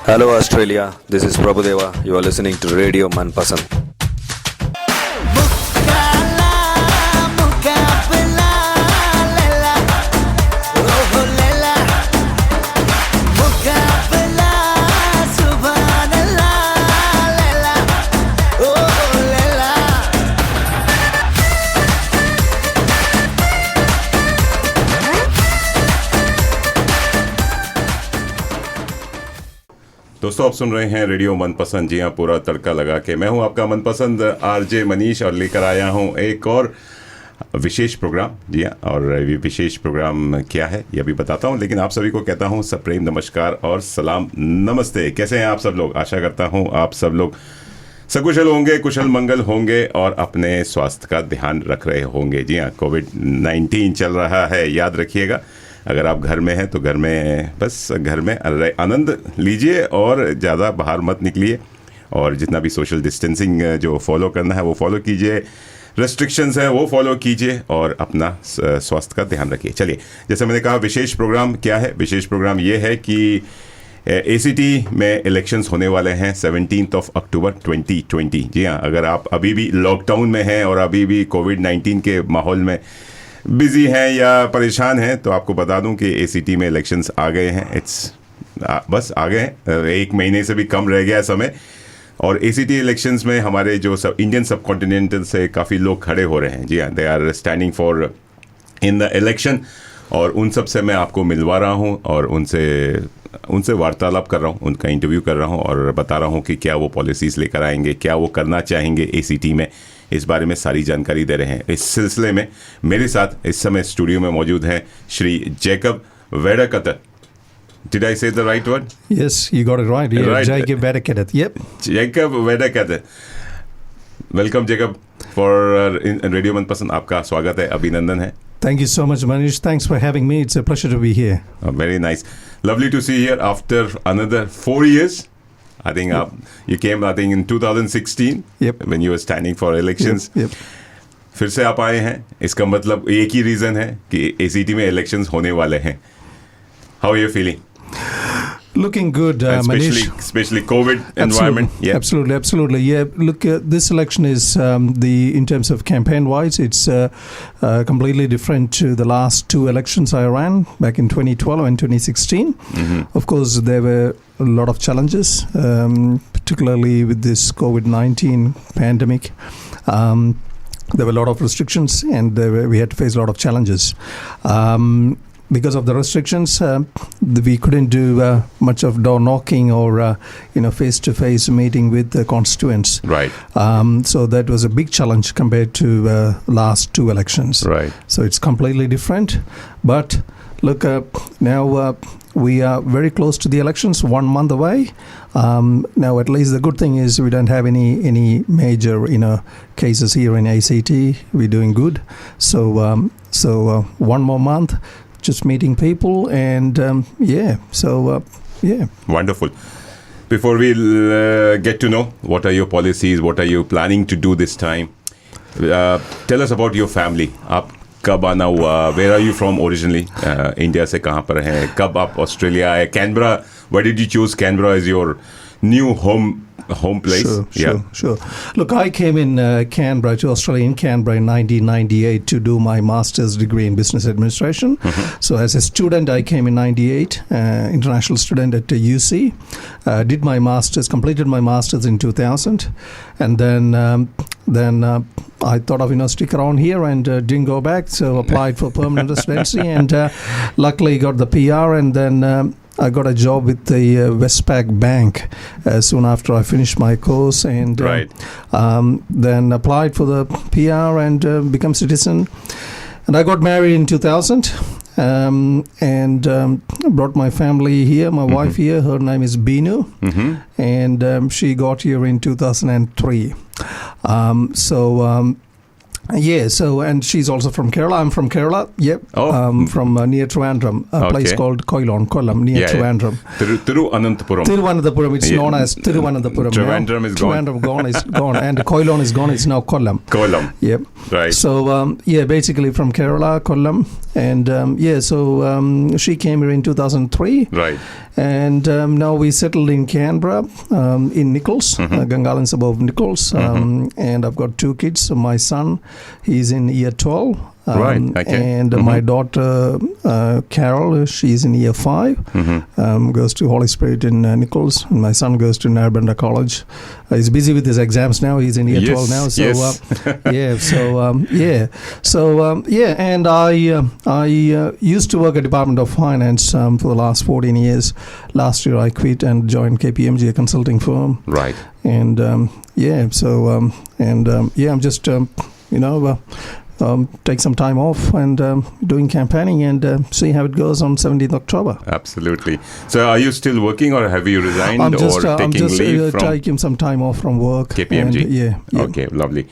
Hello Australia, this is Prabhudeva. You are listening to Radio Manpasand. दोस्तों आप सुन रहे हैं रेडियो मनपसंद। जी हाँ, पूरा तड़का लगा के मैं हूं आपका मनपसंद आरजे मनीष और लेकर आया हूं एक और विशेष प्रोग्राम। जी हाँ, और ये विशेष प्रोग्राम क्या है ये भी बताता हूं, लेकिन आप सभी को कहता हूं सप्रेम नमस्कार और सलाम नमस्ते। कैसे हैं आप सब लोग? आशा करता हूं आप सब लोग सकुशल होंगे, कुशल मंगल होंगे और अपने स्वास्थ्य का ध्यान रख रहे होंगे। जी हाँ, कोविड-19 चल रहा है, याद रखिएगा। अगर आप घर में हैं तो घर में बस घर में आनंद लीजिए और ज़्यादा बाहर मत निकलिए, और जितना भी सोशल डिस्टेंसिंग जो फॉलो करना है वो फॉलो कीजिए, रेस्ट्रिक्शंस है वो फॉलो कीजिए और अपना स्वास्थ्य का ध्यान रखिए। चलिए, जैसे मैंने कहा, विशेष प्रोग्राम क्या है? विशेष प्रोग्राम ये है कि ACT में इलेक्शंस होने वाले हैं 17 अक्टूबर 2020। जी हाँ, अगर आप अभी भी लॉकडाउन में हैं और अभी भी कोविड-19 के माहौल में बिजी हैं या परेशान हैं, तो आपको बता दूं कि ACT में इलेक्शंस आ गए हैं। बस आ गए हैं, एक महीने से भी कम रह गया समय। और ACT इलेक्शंस में हमारे जो इंडियन सब कॉन्टिनेंटल से काफ़ी लोग खड़े हो रहे हैं। जी हाँ, they are standing for in the election, और उन सब से मैं आपको मिलवा रहा हूँ और उनसे वार्तालाप कर रहा हूँ, उनका इंटरव्यू कर रहा हूँ और बता रहा हूँ कि क्या वो पॉलिसीज़ लेकर आएंगे, क्या वो करना चाहेंगे ACT में। इस बारे में सारी जानकारी दे रहे हैं। इस सिलसिले में मेरे साथ इस समय स्टूडियो में मौजूद हैं Shri Jacob Vedakatar. Did I say the right word? Yes, you got it right. Yeah, Right. Jacob Vedakath. Yep. Jacob Vedakath. Welcome, Jacob, for Radio Manpasand. आपका स्वागत है, अभिनंदन है। Thank you so much, Manish. Thanks for having me. It's a pleasure to be here. Very nice. Lovely to see you here after another 4 years. I think you came, I think, in 2016. Yep. When you were standing for elections. Yep. फिर से आप आए हैं, इसका मतलब एक ही reason है कि ACT में इलेक्शंस होने वाले हैं। How are you feeling? Looking good, Manish. Especially COVID environment. Absolutely, absolutely. Yeah, look, this election is in terms of campaign-wise, it's completely different to the last two elections I ran back in 2012 and 2016. Mm-hmm. Of course, there were a lot of challenges, particularly with this COVID-19 pandemic. There were a lot of restrictions, and we had to face a lot of challenges. Because of the restrictions, we couldn't do much of door knocking or face-to-face meeting with the constituents. Right. So that was a big challenge compared to last two elections. Right. So it's completely different. But look, now we are very close to the elections, 1 month away. Now, at least the good thing is we don't have any major cases here in ACT. We're doing good. So 1 more month. Just meeting people and Wonderful. Before we get to know what are your policies, what are you planning to do this time, tell us about your family. आप कब आना हुआ? Where are you from originally? India से कहाँ पर हैं? कब आप ऑस्ट्रेलिया आए? Canberra. Why did you choose Canberra as your new home place? Sure. Look, I came in Canberra, to Australia in Canberra in 1998 to do my master's degree in business administration. Mm-hmm. So as a student, I came in 98, international student at UC. Did my master's, completed my master's in 2000. And then I thought of, stick around here and didn't go back. So applied for permanent residency and luckily got the PR, and then I got a job with the Westpac Bank soon after I finished my course, and then applied for the PR and become citizen. And I got married in 2000 and brought my family here, my wife here. Her name is Binu, and she got here in 2003. Yeah, so and she's also from Kerala. I'm from Kerala. Yep. Oh. From near Trivandrum, a place Okay. called Koilon, Kollam, near Yeah, yeah. Trivandrum. Tiruvananthapuram. Tiruvananthapuram. It's Yeah. known as Tiruvananthapuram. Trivandrum now. is gone. Trivandrum gone is gone, and Koilon is gone. It's now Kollam. Kollam. Yep. Right. So yeah, basically from Kerala, Kollam, and yeah, so she came here in 2003, Right. and now we settled in Canberra, in Nichols, Gangalan suburb of Nichols, and I've got two kids. My son, he's in year 12. Right, okay. And my daughter, Carol, she's in year 5, goes to Holy Spirit in Nichols. And my son goes to Narrabundah College. He's busy with his exams now. He's in year 12 now. So, yes. yeah, so, yeah. So, yeah, and I used to work at Department of Finance for the last 14 years. Last year I quit and joined KPMG, a consulting firm. Right. And, yeah, so, yeah, I'm just, take some time off and doing campaigning and see how it goes on 17th October. Absolutely. So are you still working or have you resigned I'm just, or taking leave from taking some time off from work. KPMG? And, yeah. Okay, lovely.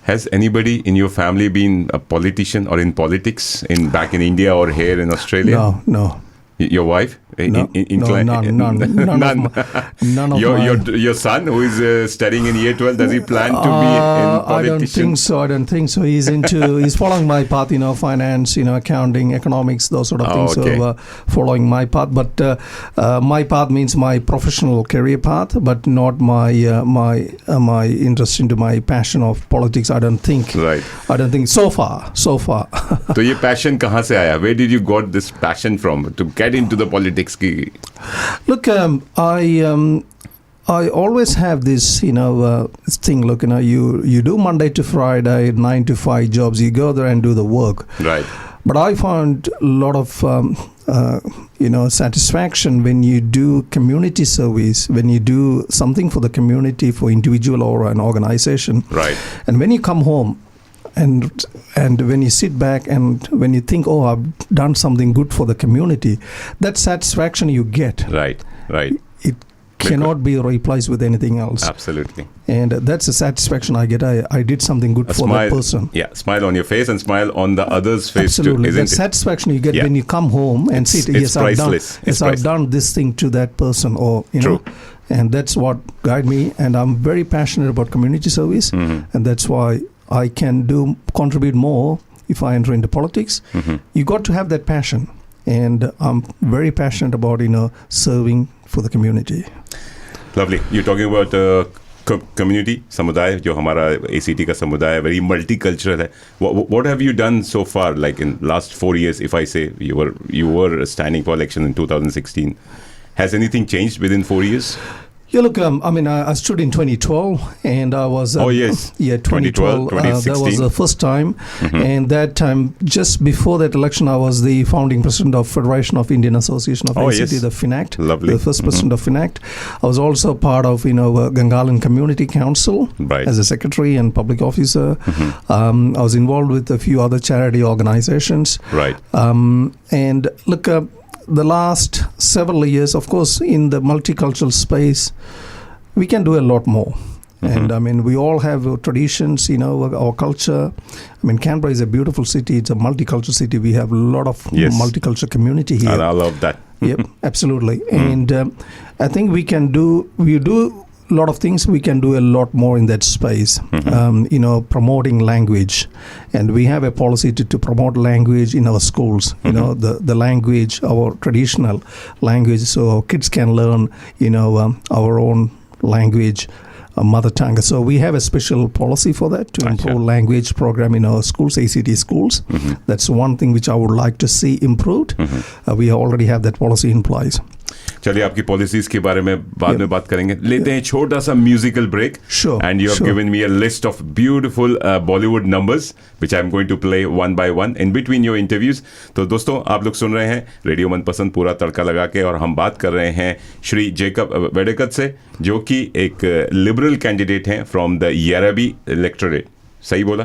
Has anybody in your family been a politician or in politics back in India or here in Australia? No. Your wife? No, none of Your son who is studying in year 12, does he plan to be in politician? I don't think so. He's following my path, finance, accounting, economics, those sort of things. Okay. So following my path, but my path means my professional career path, but not my interest into my passion of politics. I don't think. Right. I don't think so far. So ये passion कहाँ से आया? Where did you got this passion from to get into the politics? Ki? Look, I always have this, thing. Look, you do Monday to Friday, 9 to 5 jobs. You go there and do the work. Right. But I found a lot of, satisfaction when you do community service, when you do something for the community, for individual or an organization. Right. And when you come home, and when you sit back and when you think, oh, I've done something good for the community, that satisfaction you get. Right. It cannot be replaced with anything else. Absolutely. And that's the satisfaction I get. I did something good for that person. Yeah, smile on your face and smile on the other's face Absolutely. too. That Isn't it? satisfaction you get when you come home and sit. It's priceless. I've done this thing to that person, or True. And that's what guide me. And I'm very passionate about community service, and that's why I can contribute more if I enter into politics. You got to have that passion, and I'm very passionate about serving for the community. Lovely. You're talking about community, समुदाय जो हमारा ACT का समुदाय है, very multicultural है. What have you done so far? Like in last 4 years, if I say you were standing for election in 2016, has anything changed within 4 years? Yeah, look, I stood in 2012, and I was... oh, yes. Yeah, 2012. 2016. That was the first time. And that time, just before that election, I was the founding president of Federation of Indian Association of ACT, yes. the FINACT. Lovely. The first president of FINACT. I was also part of, Gangalan Community Council Right. as a secretary and public officer. I was involved with a few other charity organizations. Right. And look... the last several years, of course, in the multicultural space, we can do a lot more. And we all have traditions, our culture. Canberra is a beautiful city. It's a multicultural city. We have a lot of multicultural community here. And I love that. Yep, absolutely. And I think we do a lot of things. We can do a lot more in that space, promoting language. And we have a policy to promote language in our schools, the language, our traditional language, so our kids can learn, our own language, mother tongue. So we have a special policy for that to improve language program in our schools, ACT schools. That's one thing which I would like to see improved. We already have that policy in place. चलिए आपकी policies के बारे में बाद में बात करेंगे. लेते हैं छोटा सा musical break. Sure. And you have given me a list of beautiful Bollywood numbers which I'm going to play one by one in between your interviews. तो दोस्तों आप लोग सुन रहे हैं रेडियो मनपसंद पूरा तड़का लगा के, और हम बात कर रहे हैं श्री जेकब वेडेकत से, जो कि एक लिबरल कैंडिडेट हैं फ्रॉम द याराबी इलेक्टोरेट. सही बोला?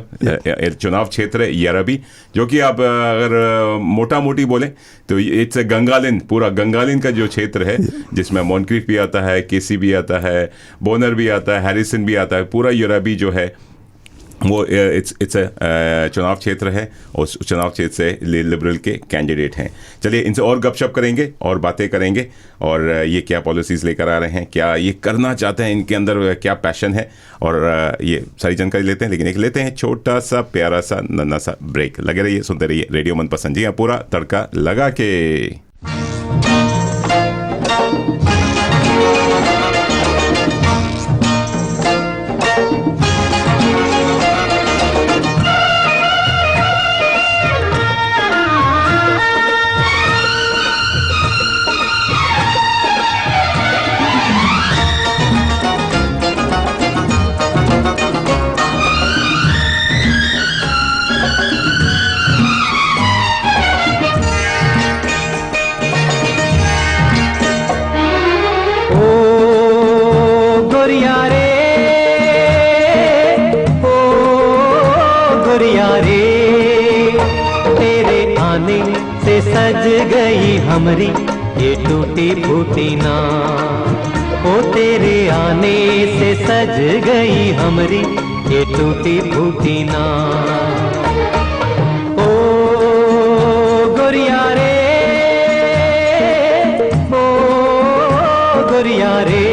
चुनाव क्षेत्र है याराबी, जो कि आप अगर मोटा मोटी बोले तो इट्स गंगालिन, पूरा गंगालिन का जो क्षेत्र है, जिसमें मॉन्क्रीफ भी आता है, केसी भी आता है, बोनर भी आता है, हैरिसन भी आता है, पूरा याराबी जो है वो इट्स चुनाव क्षेत्र है और उस चुनाव क्षेत्र से लिबरल के कैंडिडेट हैं। चलिए इनसे और गपशप करेंगे और बातें करेंगे और ये क्या पॉलिसीज़ लेकर आ रहे हैं, क्या ये करना चाहते हैं, इनके अंदर क्या पैशन है, और ये सारी जानकारी लेते हैं। लेकिन एक लेते हैं छोटा सा प्यारा सा नन्हा सा ब्रेक। लगे रहिए, सुनते रहिए रेडियो मनपसंद। जी हाँ, पूरा तड़का लगा के। सज गई हमरी ये टूटी फूटी ना, ओ तेरे आने से सज गई हमरी ये टूटी फूटी ना। ओ गोरिया रे, ओ गोरिया रे,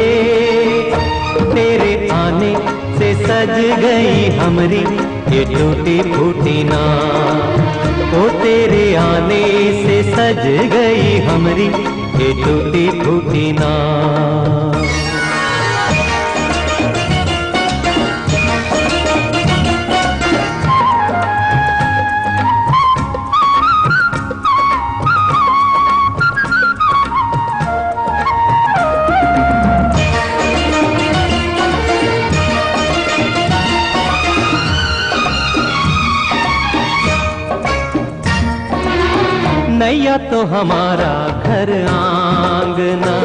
तेरे आने से सज गई हमरी ये टूटी फूटी ना, ओ तेरे आने से सज गई हमरी ये टूटी फूटी ना। नैया तो हमारा घर आंगना,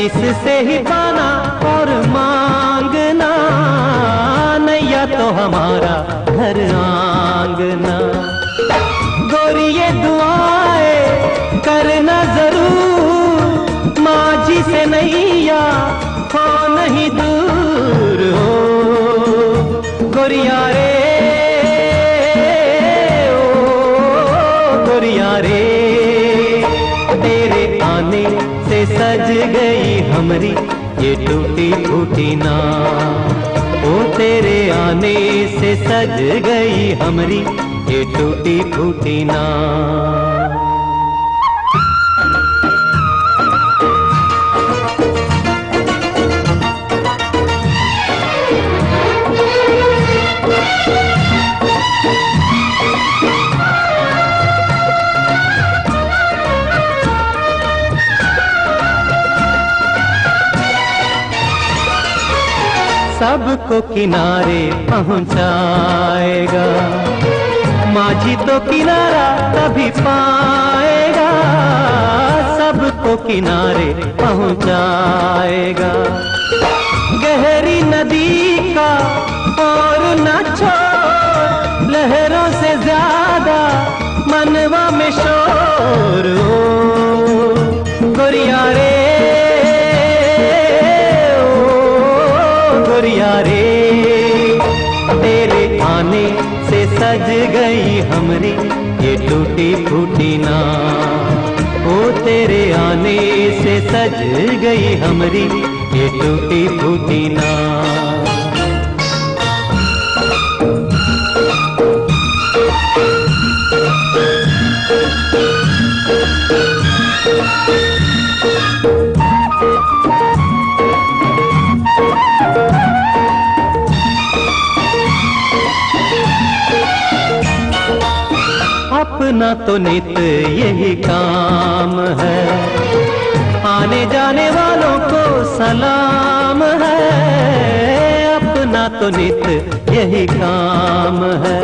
इससे ही पाना और मांगना। नैया तो हमारा घर आंगना, गोरी ये दुआएं करना जरूर, माझी से नैया हो नहीं दूर। हो गोरिया रे, रे तेरे आने से सज गई हमरी ये टूटी फूटी ना, ओ तेरे आने से सज गई हमरी ये टूटी फूटी ना। सबको किनारे पहुंचाएगा, माझी तो किनारा कभी पाएगा। सबको किनारे पहुंचाएगा, गहरी नदी का और न छोड़, लहरों से ज्यादा मनवा में शोर। ओ गोरिया रे, गोरिया रे, तेरे आने से सज गई हमरी ये टूटी फूटी ना, ओ तेरे आने से सज गई हमरी ये टूटी फूटी ना। अपना तो नित यही काम है, आने जाने वालों को सलाम है। अपना तो नित यही काम है,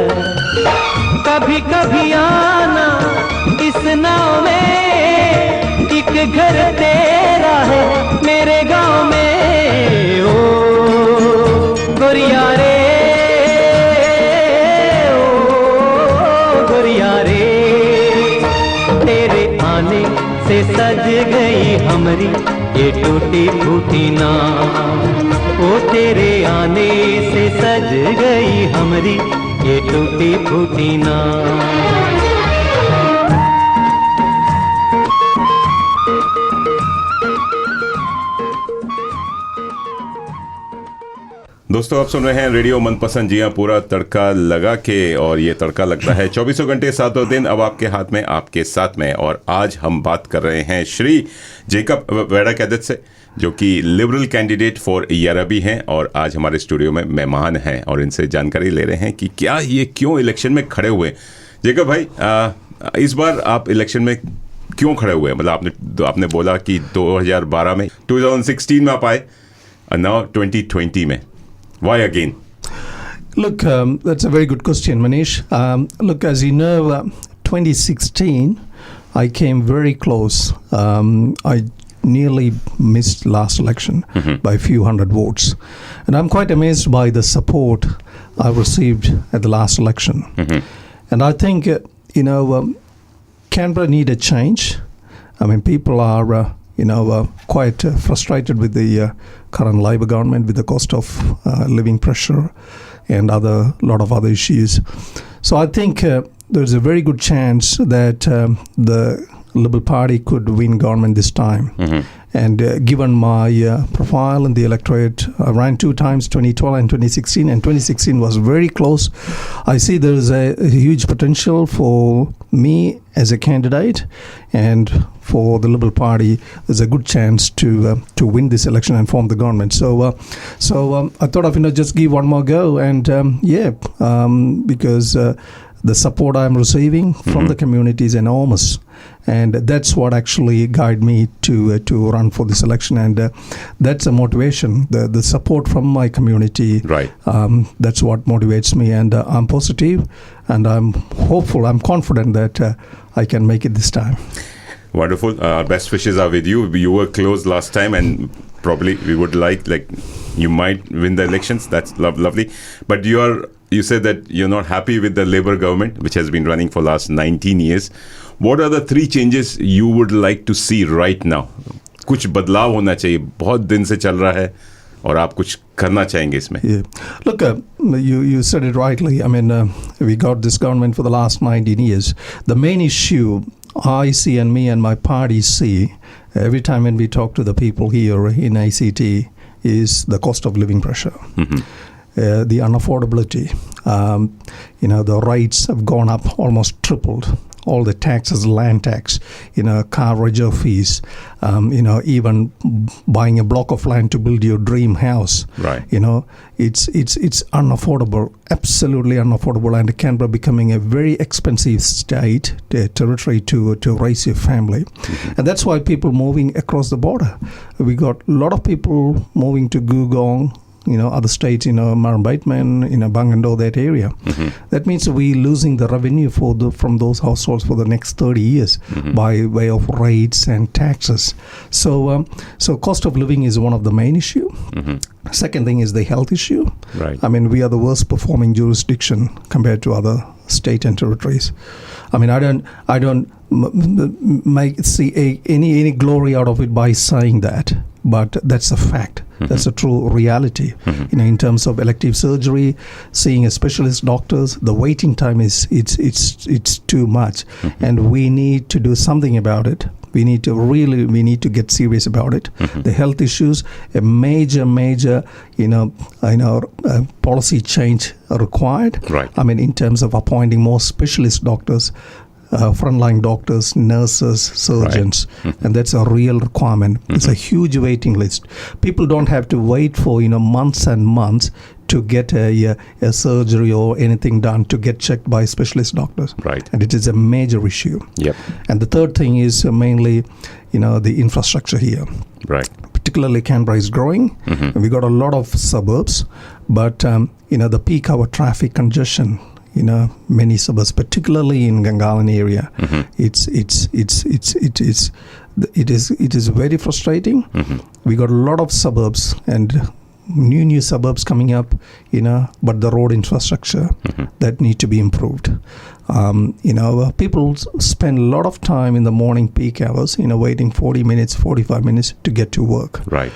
कभी कभी आना इस नाव में, एक घर तेरा है मेरे गांव में। ओ गोरिया रे, से सज गई हमरी ये टूटी फूटी नाव। ओ तेरे आने से सज गई हमरी ये टूटी फूटी नाव। दोस्तों आप सुन रहे हैं रेडियो मनपसंद, जी हाँ, पूरा तड़का लगा के। और ये तड़का लगता है 24 घंटे 7 दिन अब आपके हाथ में, आपके साथ में। और आज हम बात कर रहे हैं श्री जेकब वैडाकैदित से, जो कि लिबरल कैंडिडेट फॉर याराबी हैं और आज हमारे स्टूडियो में मेहमान हैं और इनसे जानकारी ले रहे हैं कि क्या ये क्यों इलेक्शन में खड़े हुए। जेकब भाई, इस बार आप इलेक्शन में क्यों खड़े हुए? मतलब आपने बोला कि 2012 में, 2016 में आप आए, नाउ 2020 में, why again? Look, that's a very good question, Manish. Look, as you know, 2016, I came very close. I nearly missed last election by a few hundred votes. And I'm quite amazed by the support I received at the last election. And I think, Canberra need a change. I mean, people are, quite frustrated with the current Labor government, with the cost of living pressure and lot of other issues. So I think there's a very good chance that the Liberal Party could win government this time. And given my profile in the electorate, I ran 2 times, 2012 and 2016, and 2016 was very close. I see there is a huge potential for me as a candidate, and for the Liberal Party, there's a good chance to win this election and form the government. So I thought of just give one more go, and because the support I'm receiving from the community is enormous, and that's what actually guided me to run for this election, and that's a motivation. The support from my community, Right. That's what motivates me, and I'm positive, and I'm hopeful. I'm confident that I can make it this time. Wonderful. Best wishes are with you. You were close last time, and probably we would like you might win the elections. That's lovely. But you said that you're not happy with the Labour government, which has been running for last 19 years. What are the 3 changes you would like to see right now? कुछ बदलाव होना चाहिए, बहुत दिन से चल रहा है और आप कुछ करना चाहेंगे इसमें। Yeah. Look, you said it rightly. I mean, we got this government for the last 19 years. The main issue I see, and me and my party see, every time when we talk to the people here in ACT, is the cost of living pressure. The unaffordability. The rates have gone up, almost tripled. All the taxes, land tax, car reserve fees, even buying a block of land to build your dream house. Right. It's unaffordable, absolutely unaffordable, and Canberra becoming a very expensive state, territory to raise your family. And that's why people moving across the border. We got a lot of people moving to Googong, other states, Murrumbateman, Bangando, that area. That means we losing the revenue from those households for the next 30 years by way of rates and taxes. So cost of living is one of the main issue. Second thing is the health issue. Right. I mean, we are the worst performing jurisdiction compared to other state and territories. I mean, I don't see any glory out of it by saying that, but that's a fact. That's a true reality. In terms of elective surgery, seeing a specialist doctors, the waiting time it's too much, and we need to do something about it. We need to get serious about it. The health issues, a major policy change required. Right. I mean, in terms of appointing more specialist doctors, frontline doctors, nurses, surgeons, and that's a real requirement. It's a huge waiting list. People don't have to wait for months and months to get a surgery or anything done, to get checked by specialist doctors. Right. And it is a major issue. Yep. And the third thing is mainly, the infrastructure here. Right. Particularly Canberra is growing. We got a lot of suburbs, but the peak hour traffic congestion, many suburbs, particularly in Gangalan area, it is very frustrating. We got a lot of suburbs, and new suburbs coming up, but the road infrastructure that need to be improved. People spend a lot of time in the morning peak hours, waiting 40 minutes, 45 minutes to get to work. Right.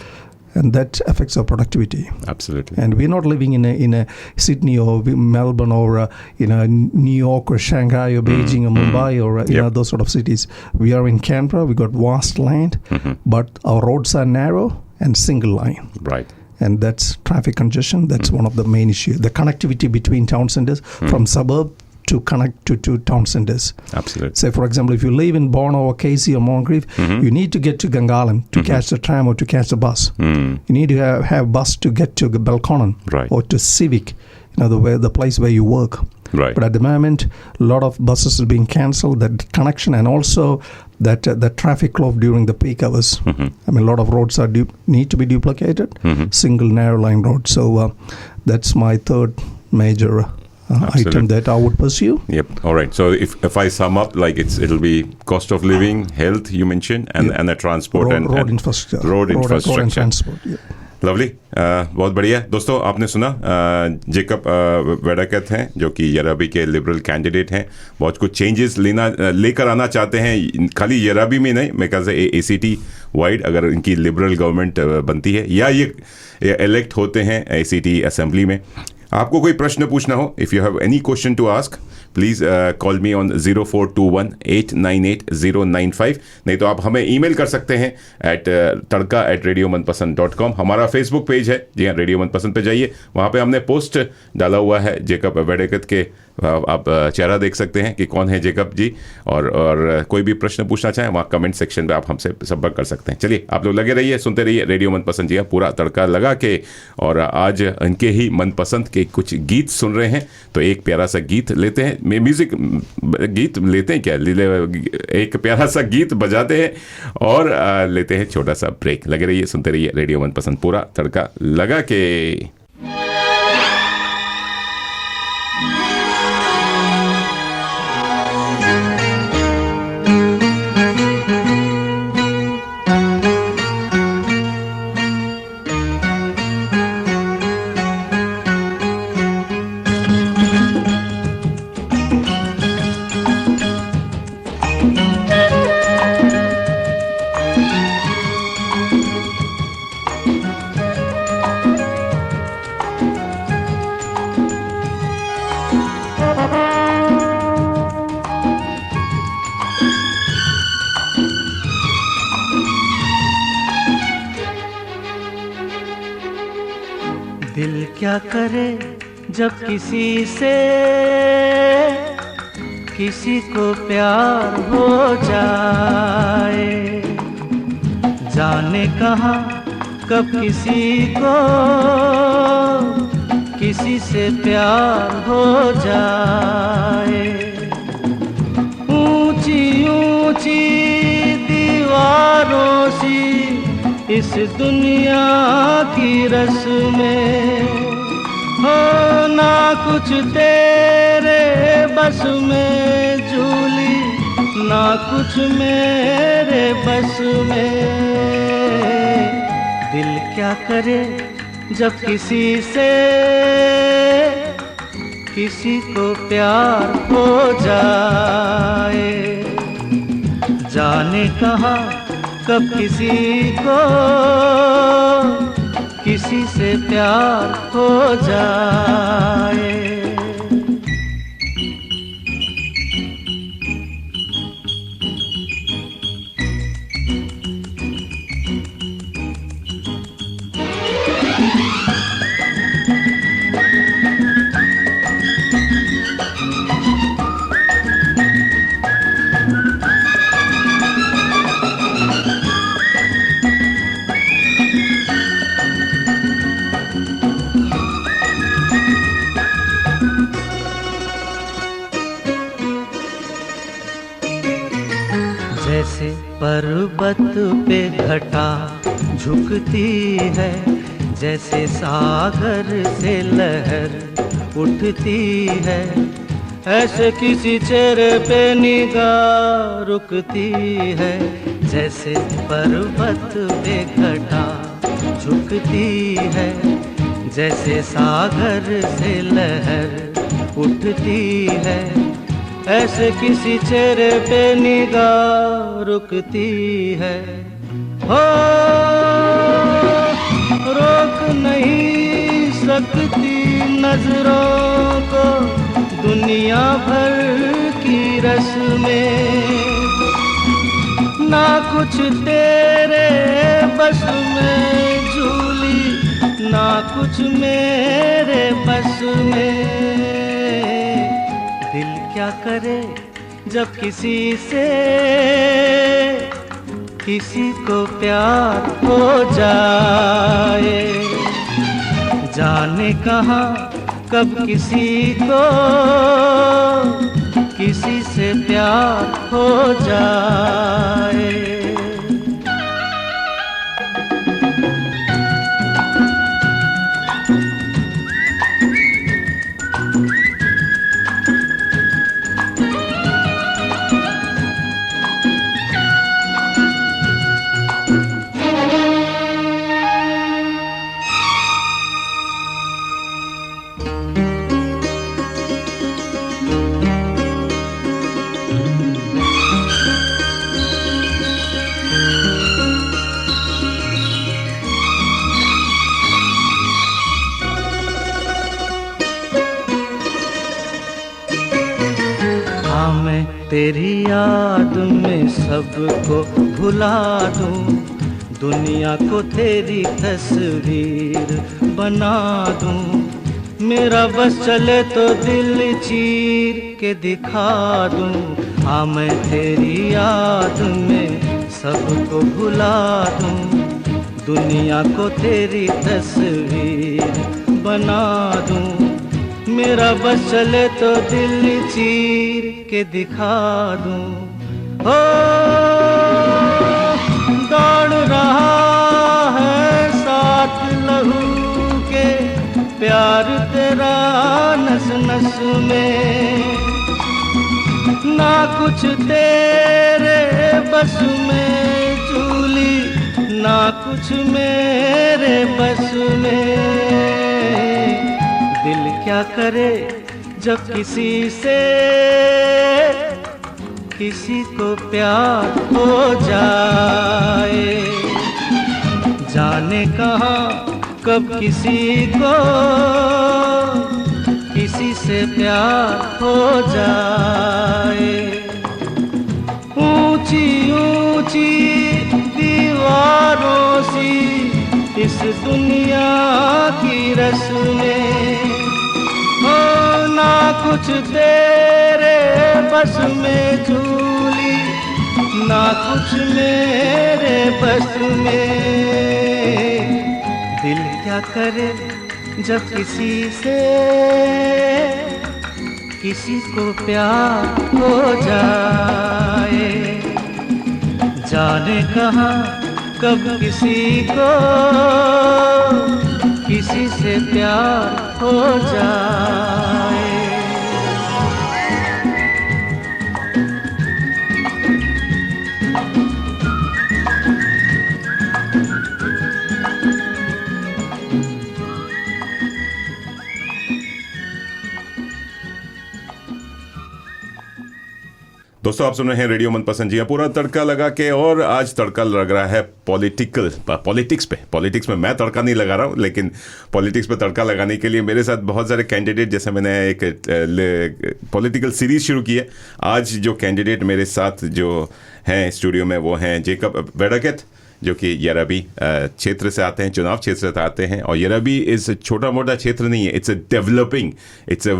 And that affects our productivity. Absolutely. And we're not living in a Sydney or Melbourne or New York or Shanghai or Beijing or Mumbai or those sort of cities. We are in Canberra. We got vast land, but our roads are narrow and single line. Right. And that's traffic congestion. That's one of the main issues. The connectivity between town centers from suburb to connect to town centers. Absolutely. Say, for example, if you live in Bourne or Casey or Moncrief, you need to get to Gangalam to catch the tram or to catch the bus. You need to have bus to get to Belconnen or to Civic, the place where you work. Right. But at the moment, a lot of buses are being cancelled. That connection and also that the traffic flow during the peak hours. A lot of roads need to be duplicated. Single narrow line roads. So that's my third major item that I would pursue. Yep. All right. So if I sum up, like it'll be cost of living, health you mentioned, and the transport road infrastructure. Road infrastructure. And transport. Yeah. Lovely, बहुत बढ़िया दोस्तों. आपने सुना Jacob वेडाकत हैं जो कि यराबी के liberal candidate हैं. बहुत कुछ चेंजेस लेकर आना चाहते हैं, खाली यराबी में नहीं, मेरे ख्याल से ACT वाइड अगर इनकी लिबरल गवर्नमेंट बनती है या ये इलेक्ट होते हैं ACT असेंबली में. आपको कोई प्रश्न पूछना हो, if you have any question to ask, please call me on 0421-898-095. नहीं तो आप हमें ईमेल कर सकते हैं at tadka@radiomanpasand.com. हमारा फेसबुक पेज है, जी हाँ, रेडियो मनपसंद पे जाइए, वहाँ पे हमने पोस्ट डाला हुआ है जेकब वेडाकत के. आप चेहरा देख सकते हैं कि कौन है जेकब जी, और कोई भी प्रश्न पूछना चाहें वहाँ कमेंट सेक्शन पे आप हमसे संपर्क कर सकते हैं. चलिए, आप लोग लगे रहिए, सुनते रहिए रेडियो मनपसंद, जी हाँ, पूरा तड़का लगा के. और आज इनके ही मनपसंद के कुछ गीत सुन रहे हैं, तो एक प्यारा सा गीत लेते हैं, म्यूजिक गीत लेते हैं क्या, एक प्यारा सा गीत बजाते हैं और लेते हैं छोटा सा ब्रेक. लगे रहिए, सुनते रहिए रेडियो मनपसंद, पूरा तड़का लगा के. दिल क्या करे जब किसी से किसी को प्यार हो जाए, जाने कहाँ कब किसी को किसी से प्यार हो जाए. ऊंची ऊंची दीवारों सी इस दुनिया की रस्में हो, ना कुछ तेरे बस में झूली, ना कुछ मेरे बस में. दिल क्या करे जब किसी से किसी को प्यार हो जाए, जाने कहाँ कब किसी को किसी से प्यार हो जाए. जैसे पर्वत पे घटा झुकती है, जैसे सागर से लहर उठती है, ऐसे किसी चेहरे पे निगाह रुकती है. जैसे पर्वत पे घटा झुकती है, जैसे सागर से लहर उठती है, ऐसे किसी चेहरे पे निगाह रुकती है। हो रोक नहीं सकती नजरों को दुनिया भर की रस्में, ना कुछ तेरे बस में झूली, ना कुछ मेरे बस में। दिल क्या करे जब किसी से किसी को प्यार हो जाए, जाने कहाँ कब किसी को किसी से प्यार हो जाए। तेरी याद में सबको भुला दूं, दुनिया को तेरी तस्वीर बना दूं। मेरा बस चले तो दिल चीर के दिखा दूं। हाँ मैं तेरी याद में सबको भुला दूं, दुनिया को तेरी तस्वीर बना दूं। मेरा बस चले तो दिल चीर के दिखा दूं। हो दौड़ रहा है साथ लहू के प्यार तेरा नस नस में, ना कुछ तेरे बस में झूली, ना कुछ मेरे बस में। दिल क्या करे जब किसी से किसी को प्यार हो जाए, जाने कहाँ कब किसी को किसी से प्यार हो जाए। ऊंची ऊंची दीवारों सी इस दुनिया की रस्में, हो ना कुछ तेरे बस में झूली, ना कुछ मेरे बस में। दिल क्या करे जब किसी से किसी को प्यार हो जाए, जाने कहाँ कब किसी को किसी से प्यार हो जाए। दोस्तों आप सुन रहे हैं रेडियो मनपसंद जी पूरा तड़का लगा के, और आज तड़का लग रहा है पॉलिटिक्स में मैं तड़का नहीं लगा रहा हूँ, लेकिन पॉलिटिक्स पे तड़का लगाने के लिए मेरे साथ बहुत सारे कैंडिडेट, जैसे मैंने एक पॉलिटिकल सीरीज शुरू की है। आज जो कैंडिडेट मेरे साथ जो हैं स्टूडियो में वो हैं जेकब वेडाकेट, जो कि यराबी क्षेत्र से आते हैं, चुनाव क्षेत्र से आते हैं। और यराबी इस छोटा मोटा क्षेत्र नहीं है, it's a developing, it's a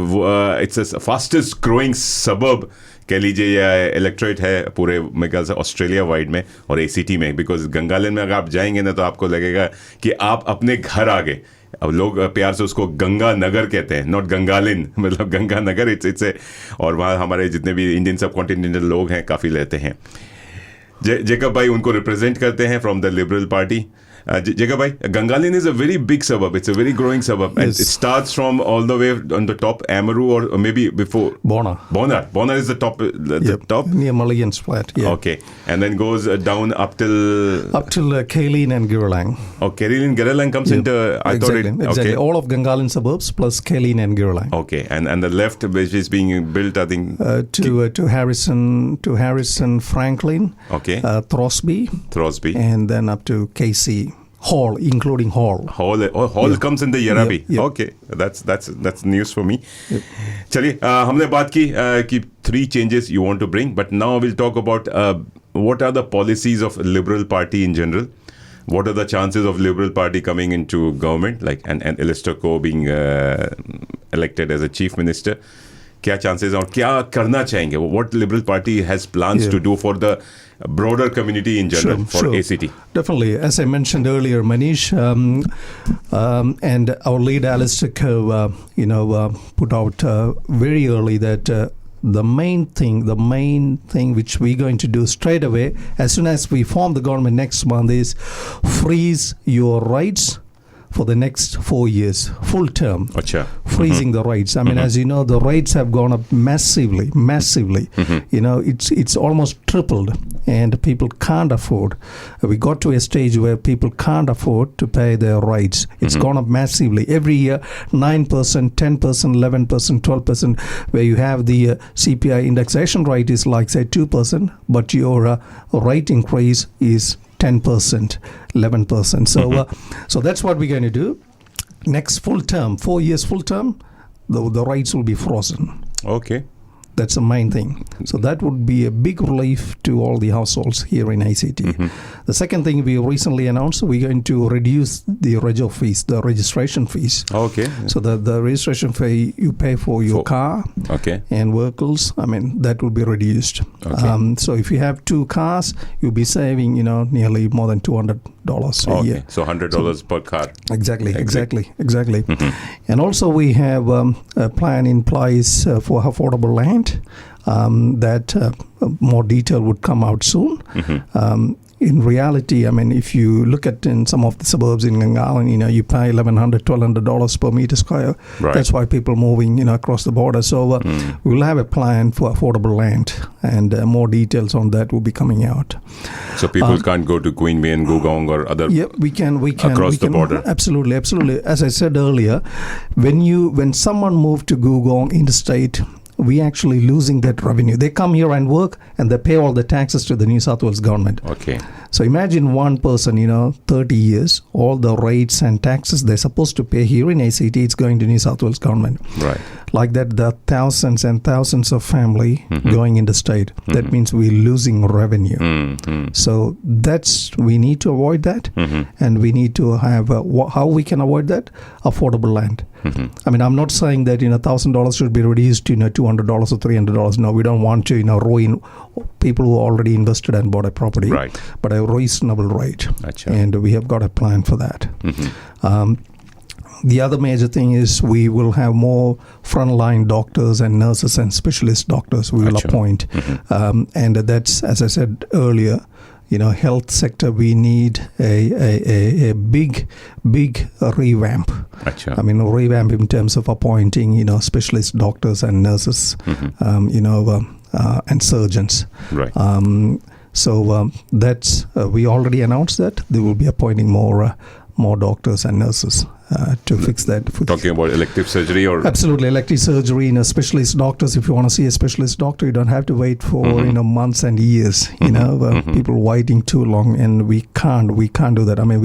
fastest growing suburb कह लीजिए, या इलेक्ट्रेट है पूरे मेरे ख्याल से ऑस्ट्रेलिया वाइड में और एसीटी में। बिकॉज गंगालिन में अगर आप जाएंगे ना तो आपको लगेगा कि आप अपने घर आ गए। अब लोग प्यार से उसको गंगा नगर कहते हैं, नॉट गंगालिन, मतलब गंगा नगर इट्स और वहाँ हमारे जितने भी इंडियन सब कॉन्टिनेंटल लोग हैं काफ़ी रहते हैं। जेकब भाई उनको रिप्रेजेंट करते हैं from the liberal party. Jaga bhai, Gangaline is a very big suburb. It's a very growing suburb. And Yes. it starts from all the way on the top, Amaru or maybe before. Bona. Bona is the top. The Yep. top. Near Mulligan's flat. Yeah. Okay. And then goes down up till. Up till Kaleen and Giralang. Oh, Kerilin Geralang comes Yep. into. I exactly. thought it. Exactly. Okay. All of Gangaline suburbs plus Kaleen and Giralang. Okay. And the left, which is being built, I think. To Harrison Franklin, Okay. Throsby, Throsby. and then up to KC Hall, including Hall. Hall comes in the Yerabi. Yep. Okay, that's news for me. चलिए हमने बात की कि 3 changes you want to bring, but now we'll talk about what are the policies of Liberal Party in general. What are the chances of Liberal Party coming into government, like and Alistair Coe being elected as a chief minister? क्या chances और क्या करना चाहेंगे? What Liberal Party has plans Yeah. to do for the broader community in general for ACT? Definitely. As I mentioned earlier, Manish, and our lead Alistair Coe, put out very early that the main thing which we're going to do straight away, as soon as we form the government next month, is freeze your rights for the next 4 years, full term. Acha. Freezing the rates. I mean, as you know, the rates have gone up massively. It's almost tripled, and people can't afford. We got to a stage where people can't afford to pay their rates. It's gone up massively every year, 9%, 10%, 11%, 12%. Where you have the CPI indexation rate is like say 2%, but your rate increase is 10%, 11%. So that's what we're going to do. Next full term, 4 years full term, the rates will be frozen. Okay. That's the main thing. So that would be a big relief to all the households here in ACT. The second thing we recently announced, we're going to reduce the rego fees, the registration fees. Okay. So the registration fee you pay for your car Okay. and vehicles, I mean, that will be reduced. Okay. So if you have 2 cars, you'll be saving, nearly more than $200 a year. So $100 per car. Exactly. And also we have a plan in place for affordable land that more detail would come out soon. In reality, I mean, if you look at in some of the suburbs in Gangalan, you pay $1,100, $1,200 per meter square. Right. That's why people moving, across the border. So we'll have a plan for affordable land, and more details on that will be coming out. So people can't go to Queen Bee and Gugong or other. Yep, we can across the border. Absolutely. As I said earlier, when someone moved to Gugong interstate, we actually losing that revenue. They come here and work, and they pay all the taxes to the New South Wales government. Okay. So imagine one person, 30 years, all the rates and taxes they're supposed to pay here in ACT, it's going to New South Wales government. Right. Like that, there are thousands and thousands of family going interstate. That means we're losing revenue. So we need to avoid that, and we need to have how we can avoid that? Affordable land. I mean, I'm not saying that $1,000 should be reduced to $200 or $300. No, we don't want to ruin people who already invested and bought a property. Right. But a reasonable rate, Achha. and we have got a plan for that. The other major thing is we will have more frontline doctors and nurses and specialist doctors we will Achha. appoint. And that's, as I said earlier, health sector, we need a big revamp. Achha. I mean, revamp in terms of appointing, specialist doctors and nurses, and surgeons. Right. So that's we already announced that they will be appointing more doctors and nurses to fix that. Talking about elective surgery or Absolutely, elective surgery. Specialist doctors. If you want to see a specialist doctor, you don't have to wait for months and years. People waiting too long, and we can't do that. I mean,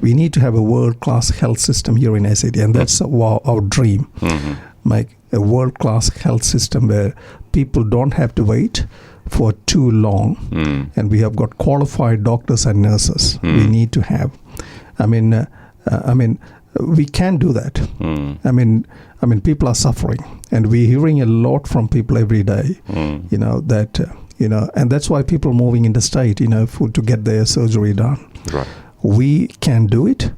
we need to have a world-class health system here in ACT, and that's our dream. Make a world-class health system where people don't have to wait for too long, and we have got qualified doctors and nurses. We need to have. I mean, we can do that. I mean, people are suffering, and we're hearing a lot from people every day. And that's why people moving in the state, to get their surgery done. right. We can do it,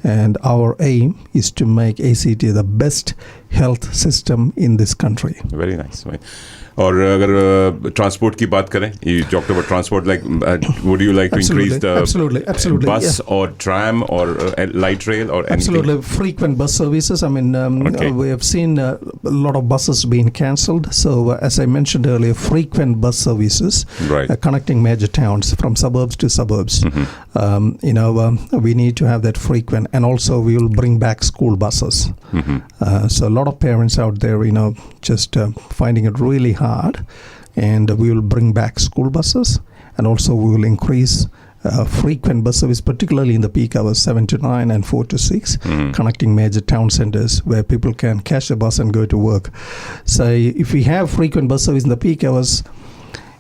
and our aim is to make ACT the best health system in this country. Very nice. और अगर transport की बात करें, you talked about transport, like would you like to increase the absolutely, bus yeah. or tram or light rail or anything? Absolutely, frequent bus services. I mean, Okay. we have seen a lot of buses being cancelled. So, as I mentioned earlier, frequent bus services Right. connecting major towns from suburbs to suburbs. We need to have that frequent, and also we will bring back school buses. So, a lot of parents out there, just finding it really hard, and we will bring back school buses, and also we will increase frequent bus service, particularly in the peak hours 7 to 9 and 4 to 6, connecting major town centers where people can catch a bus and go to work. So if we have frequent bus service in the peak hours,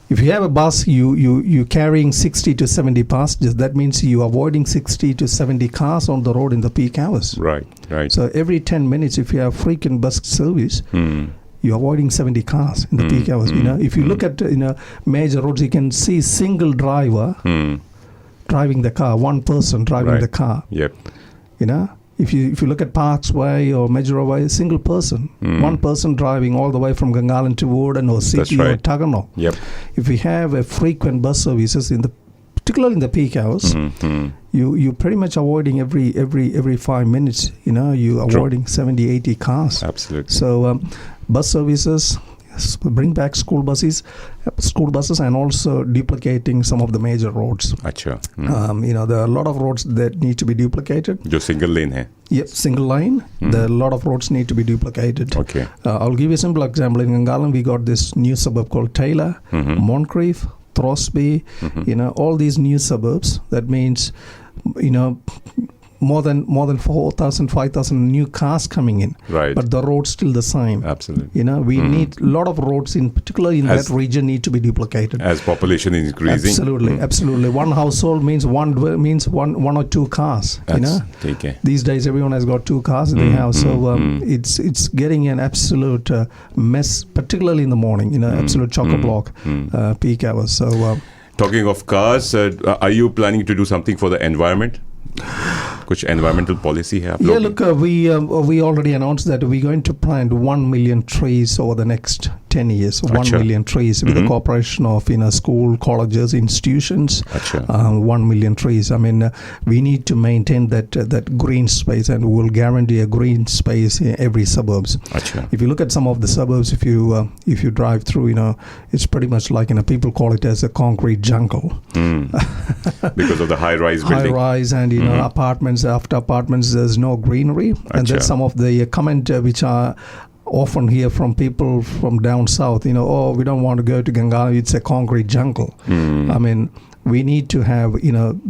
if you have a bus, you carrying 60 to 70 passengers, that means you avoiding 60 to 70 cars on the road in the peak hours. Right. So every 10 minutes, if you have frequent bus service, you're avoiding 70 cars in the peak hours. If you look at major roads, you can see single driver driving the car, one person driving the car. Yep. If you look at Parksway or Major Way, single person, one person driving all the way from Gangalan to Warden or City or Tagano. Yep. If we have a frequent bus services particularly in the peak hours, you pretty much avoiding every 5 minutes. You avoiding 70, 80 cars. Absolutely. So bus services, bring back school buses, and also duplicating some of the major roads. अच्छा. There are a lot of roads that need to be duplicated. जो single lane है. Yep, single line. There are a lot of roads need to be duplicated. Okay. I'll give you a simple example. In Gangalam, we got this new suburb called Taylor, Moncrief, Throsby, all these new suburbs. That means, more than 4,000, 5,000 new cars coming in. Right. But the road's still the same. Absolutely. We need a lot of roads, particularly in that region, need to be duplicated. As population is increasing. Absolutely. One household means one or two cars. ठीक है. These days, everyone has got two cars in their house, so it's getting an absolute mess, particularly in the morning. Absolute chock-a-block peak hours. So, talking of cars, are you planning to do something for the environment? कुछ environmental policy है आप लोग? Yeah, look, we already announced that we're going to plant 1 million trees over the next 10 years. 1 million trees with the cooperation of school, colleges, institutions. 1 million trees. I mean, we need to maintain that green space, and we'll guarantee a green space in every suburbs. If you look at some of the suburbs, if you drive through, it's pretty much like people call it as a concrete jungle. Because of the high-rise building. High-rise and apartments after apartments, there's no greenery. And there's some of the comment which are often hear from people from down south, we don't want to go to Gangala, it's a concrete jungle. I mean, we need to have,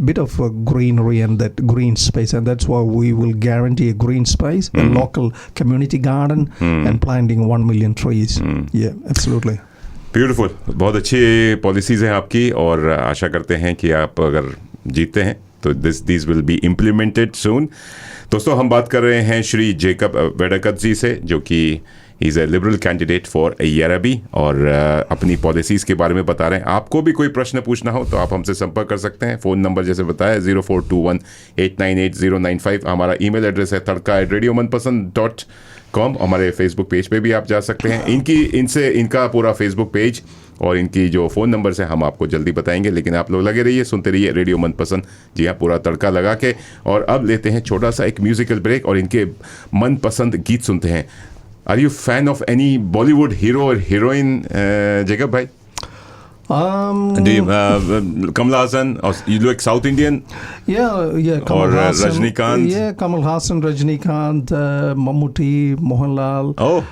bit of a greenery and that green space, and that's why we will guarantee a green space, a local community garden, and planting 1 million trees. Yeah, absolutely. Beautiful. बहुत अच्छी policies हैं आपकी, और आशा करते हैं कि आप अगर जीतते हैं तो दिस विल बी इम्प्लीमेंटेड सून. दोस्तों, हम बात कर रहे हैं श्री जेकब वेडकत जी से, जो कि is a liberal candidate for यरबी, और अपनी पॉलिसीज़ के बारे में बता रहे हैं. आपको भी कोई प्रश्न पूछना हो तो आप हमसे संपर्क कर सकते हैं. फ़ोन नंबर जैसे बताया 0421898095. हमारा ईमेल एड्रेस है tadka@radiomanpasand.com. हमारे फेसबुक पेज पे भी आप जा सकते हैं. इनका पूरा फेसबुक पेज और इनकी जो फ़ोन नंबर है हम आपको जल्दी बताएंगे. लेकिन आप लोग लगे रहिए, सुनते रहिए रेडियो मनपसंद. जी हाँ, पूरा तड़का लगा के. और अब लेते हैं छोटा सा एक म्यूजिकल ब्रेक और इनके मनपसंद गीत सुनते हैं. Are you fan of any Bollywood hero और हीरोइन, जेकब भाई? Do you Kamal Hassan, or you look South Indian? Yeah, Kamal Hassan. Rajnikant? Yeah, Kamal Hassan, Rajnikant, Mammootty, Mohanlal. Oh,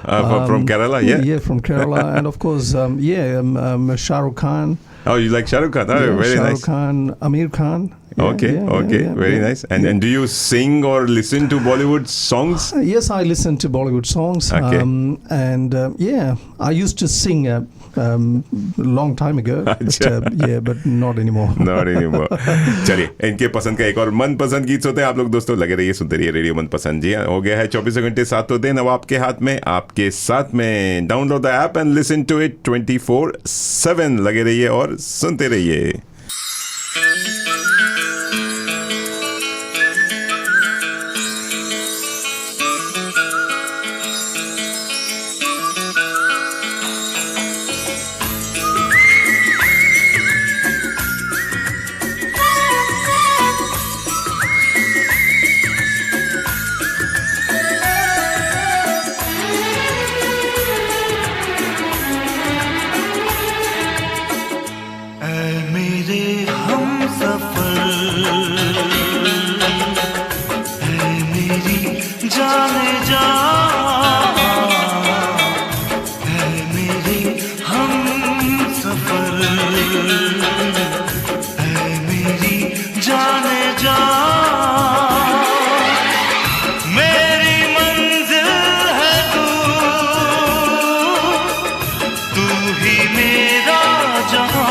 from Kerala, yeah. Yeah, from Kerala. And of course, Shah Rukh Khan. Oh, you like Shah Rukh Khan? Oh, very Shah nice. Rukh Khan, Amir Khan. Okay, very nice. And do you sing or listen to Bollywood songs? Yes, I listen to Bollywood songs. Okay. I used to sing long time ago, but not anymore. Not anymore. चलिए, इनके पसंद का एक और मनपसंद गीत होते हैं. आप लोग दोस्तों लगे रहिए, सुनते रहिए रेडियो मनपसंद. जी हो गया है 24 घंटे 7 दिन अब आपके हाथ में, आपके साथ में. Download the app and listen to it 24/7. लगे रहिए और सुनते रहिए. ऐ मेरी जाने जा, मेरी मंजिल है तू, तू ही मेरा जहां।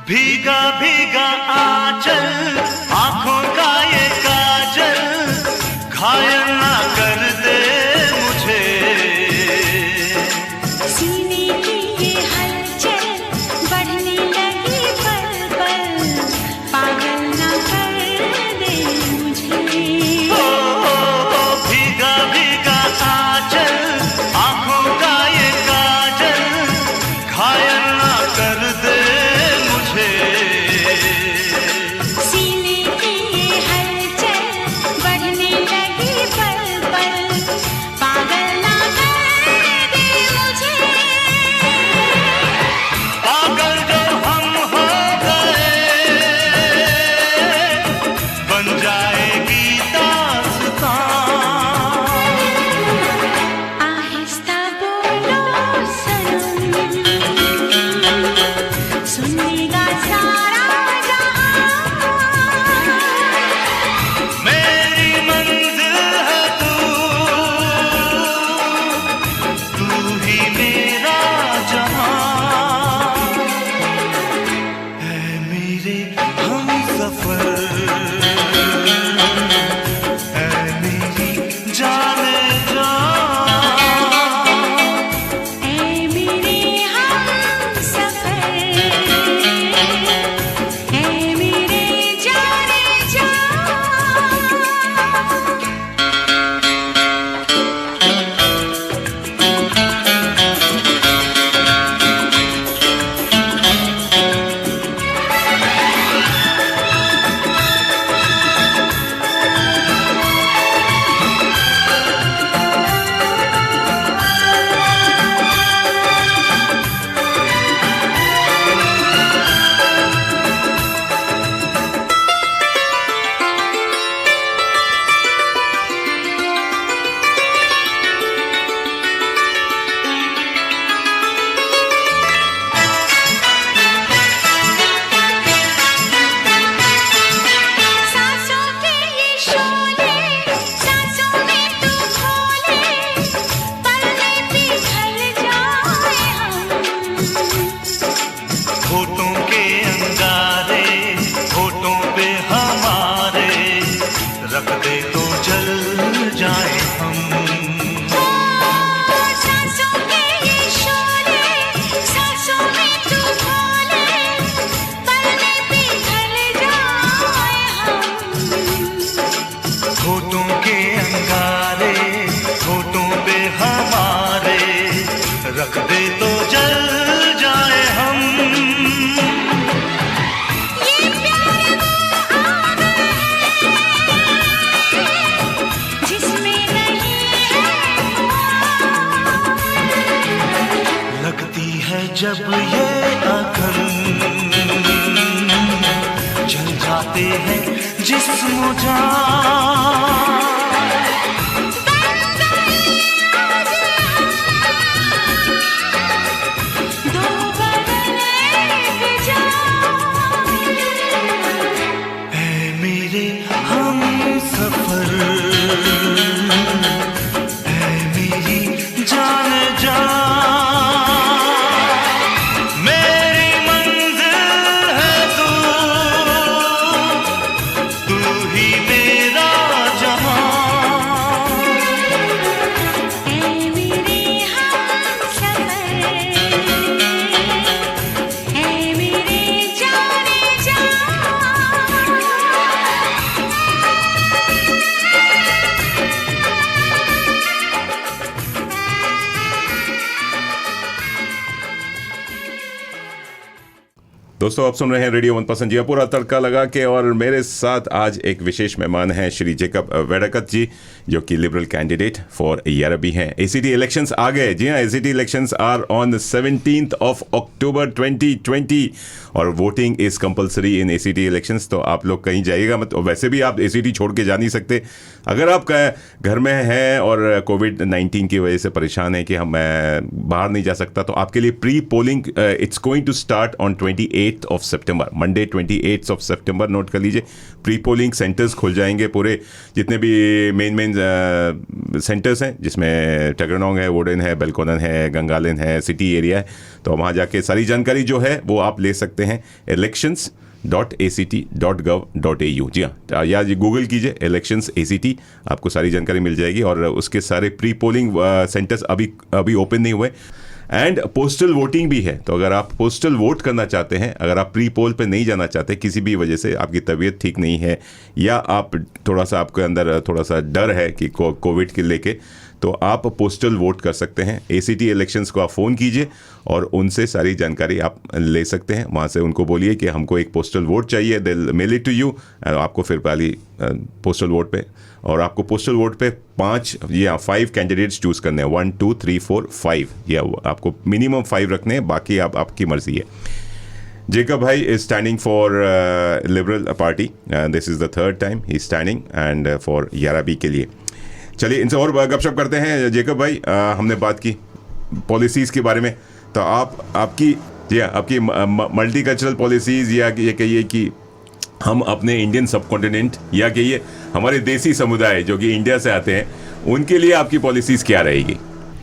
भीगा भीगा आंचल, आंखों का ये काजल, घायल ना कर दे मुझे। सीने की ये हलचल बढ़ने लगी पल पल, पागल ना कर दे मुझे। भीगा भीगा आंचल, आंखों का ये काजल, घायल ना कर दे मुझे। सीने की ये हलचल बढ़ने लगी पल पल, पागल ना कर दे मुझे। पागल जो हम हो गए, बन जाएगी दास्तां। आहिस्ता बोलो सनम, सुनेगा सारा जहां। मेरी मंजिल है तू, तू ही मेरा जहां। है मेरे हमसफर, है मेरी जाने जा। ऐ मेरे हमसफर, ऐ मेरे जाने जा। सांसों के ये शोले, सांसों में तू खोले, पल में पिघल जाए हम। होठों के अंगारे, होठों पे हमारे, रख दे तो जल जाए हम। सांसों के ये शोले, सांसों में तू खोले, पल में पिघल जाए हम। होठों के अंगारे, होठों पे हमारे, रख दे तो जल जाए हम। ये प्यार वो आग है जिसमें नहीं है धुआं। लगती है जब ये अखन, जल जाते हैं जिस्म जान। दो दोस्तों आप सुन रहे हैं रेडियो मनपसंद जी पूरा तड़का लगा के, और मेरे साथ आज एक विशेष मेहमान हैं श्री जेकब वेड़कत जी, जो कि लिबरल कैंडिडेट फॉर यारबी हैं। एसीटी इलेक्शंस आ गए। जी हाँ, ACT elections are on 17th of October 2020 और voting is compulsory in ACT elections. तो आप लोग कहीं जाइएगा मत, और वैसे भी आप एसीटी छोड़ के जा नहीं सकते। अगर आप घर में हैं और कोविड-19 की वजह से परेशान है कि हम बाहर नहीं जा सकता, तो आपके लिए pre polling it's going to start on 28th of September, Monday 28th of September। नोट कर लीजिए, प्री पोलिंग सेंटर्स खुल जाएंगे पूरे, जितने भी मेन सेंटर्स हैं, जिसमें टगरनोंग है, वोडेन है, बेलकोनन है, गंगालिन है, सिटी एरिया है। तो वहाँ जाके सारी जानकारी जो है वो आप ले सकते हैं elections.act.gov.au। जी हाँ, या गूगल कीजिए इलेक्शंस ACT, आपको सारी जानकारी मिल जाएगी। और उसके सारे प्री पोलिंग सेंटर्स अभी ओपन नहीं हुए। एंड पोस्टल वोटिंग भी है, तो अगर आप पोस्टल वोट करना चाहते हैं, अगर आप प्री पोल पे नहीं जाना चाहते, किसी भी वजह से आपकी तबीयत ठीक नहीं है, या आप थोड़ा सा आपके अंदर थोड़ा सा डर है कि कोविड के लेके, तो आप पोस्टल वोट कर सकते हैं। एसीटी इलेक्शंस को आप फ़ोन कीजिए और उनसे सारी जानकारी आप ले सकते हैं। वहाँ से उनको बोलिए कि हमको एक पोस्टल वोट चाहिए, दे मेल इट टू यू। आपको फिर पहली पोस्टल वोट पे, और आपको पोस्टल वोट पे 5 कैंडिडेट्स चूज़ करने हैं, 1 2 3 4 5, या आपको मिनिमम 5 रखने हैं, बाकी आपकी मर्जी है। Jacob Bhai is standing for Liberal Party. This is the third time he is standing and for याराबी के लिए। चलिए इनसे और गपशप करते हैं। जेकब भाई, हमने बात की पॉलिसीज़ के बारे में, तो आपकी मल्टीकल्चरल पॉलिसीज़, या ये कहिए कि हम अपने इंडियन सब कॉन्टिनेंट, या कहिए हमारे देसी समुदाय जो कि इंडिया से आते हैं, उनके लिए आपकी पॉलिसीज़ क्या रहेगी?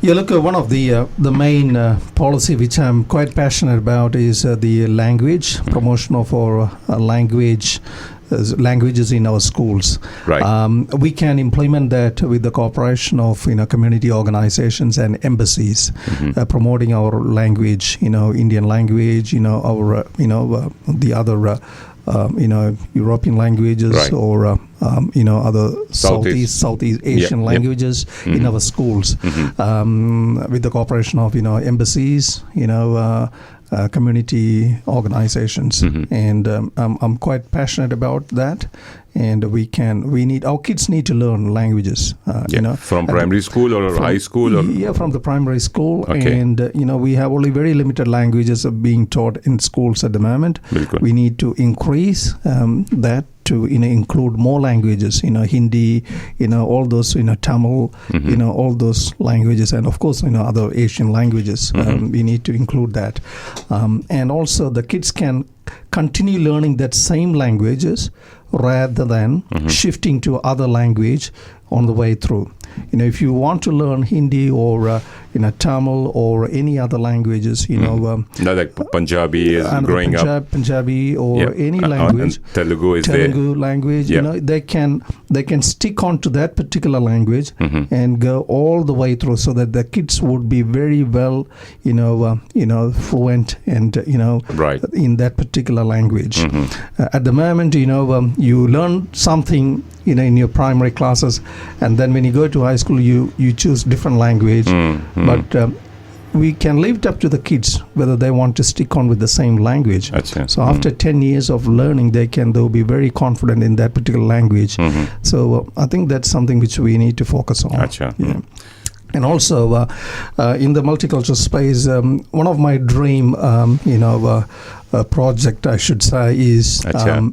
Yeah, look, one of the main policy which I'm quite passionate about is the language, promotion of our languages in our schools. Right. We can implement that with the cooperation of community organizations and embassies, promoting our language, Indian language, our the other European languages, right, or other Southeast Asian languages in our schools, with the cooperation of embassies, community organizations, and I'm quite passionate about that. And our kids need to learn languages, from primary school or high school, or yeah, from the primary school. Okay. And we have only very limited languages being taught in schools at the moment. Bilkul. We need to increase that to include more languages, Hindi, all those, Tamil, all those languages, and of course other Asian languages. We need to include that, and also the kids can continue learning that same languages rather than shifting to other language on the way through. If you want to learn Hindi or Tamil or any other languages, like Punjabi is growing up, Punjabi or any language, Telugu is Telugu language, they can stick on to that particular language and go all the way through, so that the kids would be very well, fluent and right, in that particular language. At the moment, you learn something in your primary classes, and then when you go to high school, you choose different language. But we can leave it up to the kids whether they want to stick on with the same language. Achha. So after 10 years of learning, they'll be very confident in that particular language. So I think that's something which we need to focus on. Achha. Yeah. And also in the multicultural space, one of my dream project, I should say, is I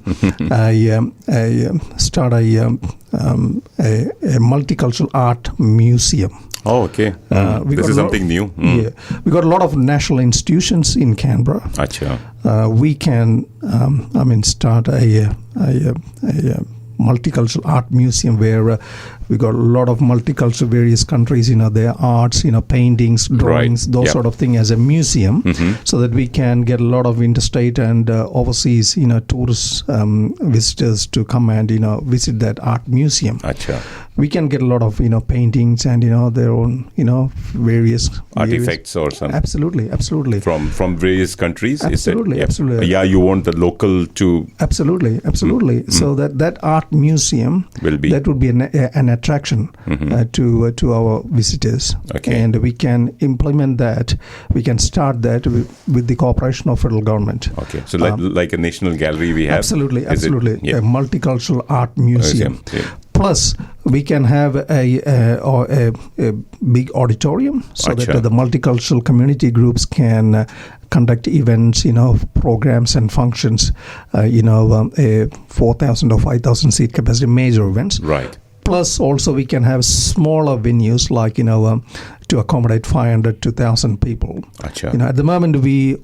start a multicultural art museum. Oh, okay. This is something new. Yeah, we got a lot of national institutions in Canberra. Achha. We can start a multicultural art museum where we got a lot of multicultural various countries, their arts, paintings, drawings, Right. those Yep. sort of thing as a museum, so that we can get a lot of interstate and overseas, tourist visitors to come and, visit that art museum. Achha. We can get a lot of, paintings and, their own, various Artifacts or something. Absolutely. From various countries. Absolutely, is it? absolutely. Yeah, you want the local to Absolutely. So that art museum will be. that would be an attraction to our visitors. Okay. And we can implement that. We can start that with the cooperation of federal government. Okay, so like a national gallery we have. Absolutely, Is it- absolutely. yeah. A multicultural art museum. Yeah. Plus, we can have a big auditorium so Acha. that the multicultural community groups can conduct events, programs and functions, a 4,000 or 5,000 seat capacity major events. Right. Plus, also we can have smaller venues like to accommodate 500 to 1,000 people. Acha. At the moment, we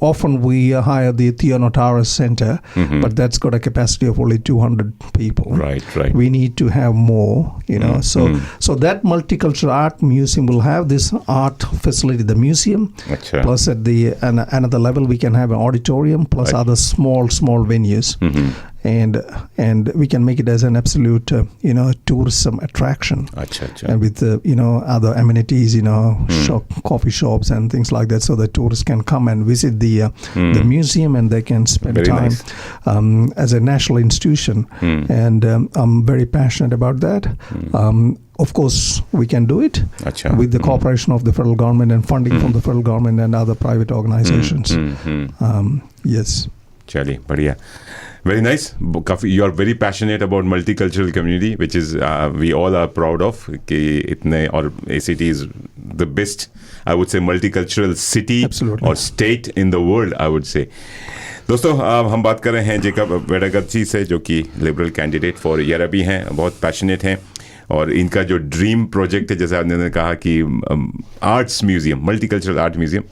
hire the Theo Notaras Center, but that's got a capacity of only 200 people. Right. We need to have more. So that multicultural art museum will have this art facility, the museum. Acha. Plus, at the another level, we can have an auditorium plus other small venues. And we can make it as an absolute, tourism attraction. Acha. And with other amenities, coffee shops and things like that, so that tourists can come and visit the museum and they can spend Very time nice. as a national institution. And I'm very passionate about that. Of course, we can do it Acha. with the cooperation of the federal government and funding from the federal government and other private organizations. Yes. चलिए बढ़िया. Very nice. You are very passionate about multicultural community, which is we all are proud of. कि इतने और ACT is the best, I would say, multicultural city Absolutely. or state in the world, I would say. दोस्तों हम बात कर रहे हैं Jacob वेडागर्ची से, जो कि लिबरल कैंडिडेट फॉर यरबी हैं, बहुत पैशनेट हैं, और इनका जो ड्रीम प्रोजेक्ट है, जैसे आपने कहा कि arts museum, multicultural art museum,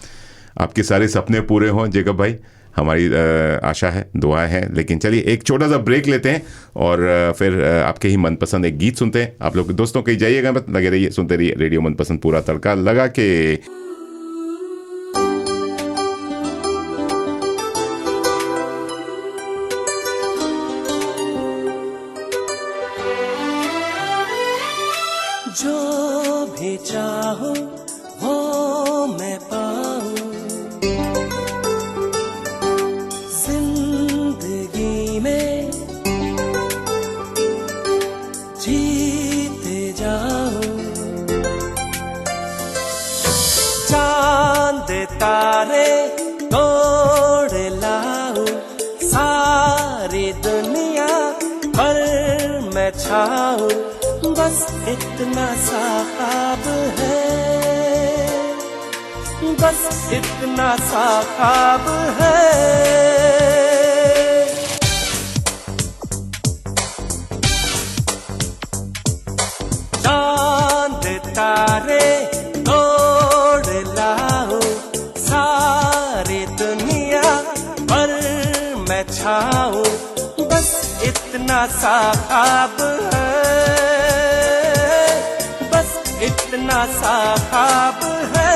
आपके सारे सपने पूरे हों जेकब भाई, हमारी आशा है, दुआ है. लेकिन चलिए एक छोटा सा ब्रेक लेते हैं और फिर आपके ही मनपसंद एक गीत सुनते हैं. आप लोग दोस्तों कहीं जाइएगा मत, लगे रहिए, सुनते रहिए रेडियो मनपसंद पूरा तड़का लगा के. जो भी चाहो वो मैं पाऊं, जिंदगी में जीते जाऊं. चांद तारे तोड़ लाऊं, सारी दुनिया पर मैं छाऊं. बस इतना सा ख्वाब है, बस इतना सा ख्वाब है. चांद तारे तोड़ लाओ, सारी दुनिया पर मैं छाऊं. बस इतना सा ख्वाब है, इतना सा ख्वाब है.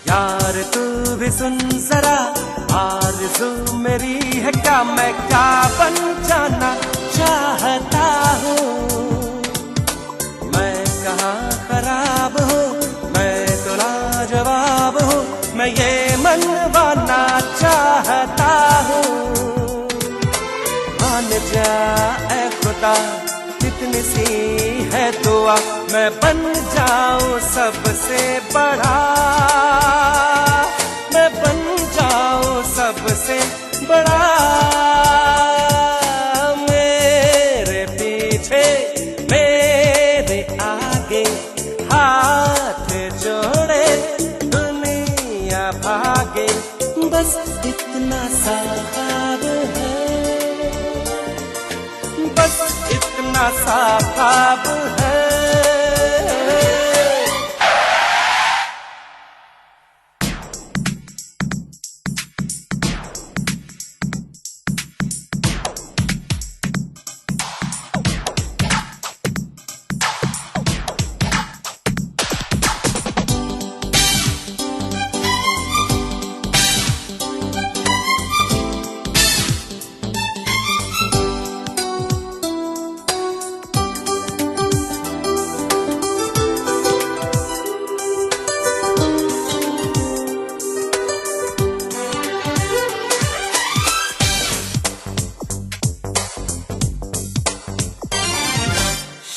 यार तू भी सुन जरा, आरज़ू मेरी है क्या, मैं क्या बन जाना चाहता हूँ. मैं कहाँ खराब हूँ, मैं तो लाजवाब हूँ, मैं ये मनवाना चाहता हूँ. मान जा ऐ खुदा, कितनी सी है दुआ, मैं बन जाऊं सबसे बड़ा, मैं बन जाऊं सबसे बड़ा. मेरे पीछे मेरे आगे हाथ जोड़े दुनिया भागे. बस इतना सा ख्वाब है, बस इतना सा ख्वाब है.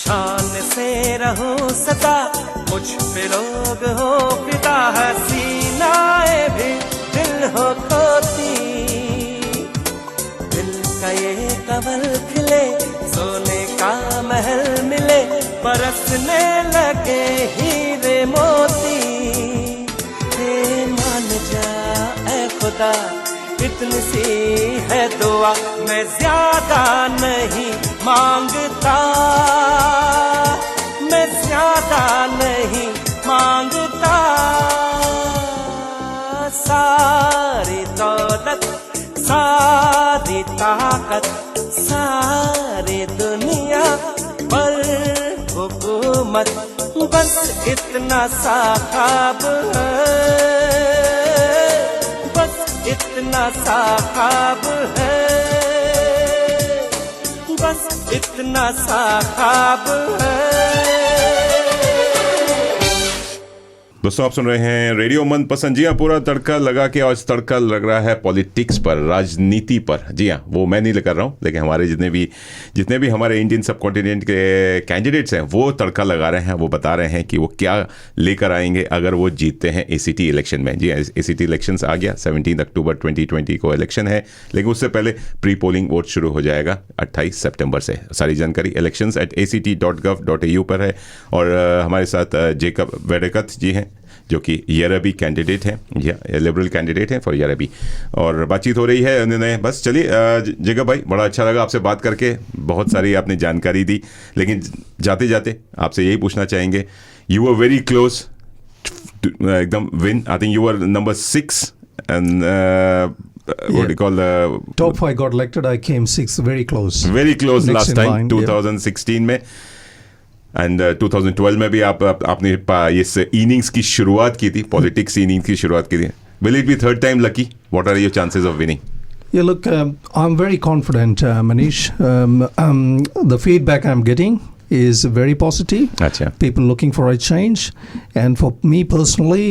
शान से रहूं सदा, मुझ पे लोग हो फिदा, हसीनाए भी दिल हो खोती। दिल का ये कमल खिले, सोने का महल मिले, बरसने लगे हीरे मोती। हे मान जा ऐ खुदा, इतनी सी है दुआ, मैं ज्यादा नहीं मांगता, मैं ज्यादा नहीं मांगता। सारी दौलत, सारी ताकत, सारी दुनिया पर हुकूमत, बस इतना सा ख्वाब है, बस इतना सा ख्वाब है, बस इतना सा ख्वाब है। दोस्तों आप सुन रहे हैं रेडियो मनपसंद। जी हाँ, पूरा तड़का लगा के आज तड़का लग रहा है पॉलिटिक्स पर, राजनीति पर। जी हाँ, वो मैं नहीं कर रहा हूँ, लेकिन हमारे जितने भी हमारे इंडियन सब कॉन्टिनेंट के कैंडिडेट्स हैं वो तड़का लगा रहे हैं। वो बता रहे हैं कि वो क्या लेकर आएंगे अगर वो जीतते हैं एसीटी इलेक्शन में। जी हाँ, एसीटी इलेक्शंस आ गया, 17 अक्टूबर 2020 को इलेक्शन है, लेकिन उससे पहले प्री पोलिंग वोट शुरू हो जाएगा 28 सितंबर से। सारी जानकारी elections@act.gov.au पर है। और हमारे साथ जेकब वेडेकत जी हैं जो कि यरबी कैंडिडेट हैं, या लिबरल कैंडिडेट हैं फॉर यरबी, और बातचीत हो रही है उन्होंने। बस चलिए जेकब भाई, बड़ा अच्छा लगा आपसे बात करके, बहुत सारी आपने जानकारी दी, लेकिन जाते जाते आपसे यही पूछना चाहेंगे, यू वर वेरी क्लोज एकदम win, I think you were number 6 and what do you call top 5 got elected. I came 6, very close last in time line, 2016 में, एंड 2012 में भी आपने इस इनिंग्स की शुरुआत की थी, पॉलिटिक्स इनिंग्स की शुरुआत की थी। Will it be third time lucky? What are your chances of winning? Yeah, look, I'm very confident, Manish. The feedback I'm getting is very positive. Achha. People looking for a change. And for me personally,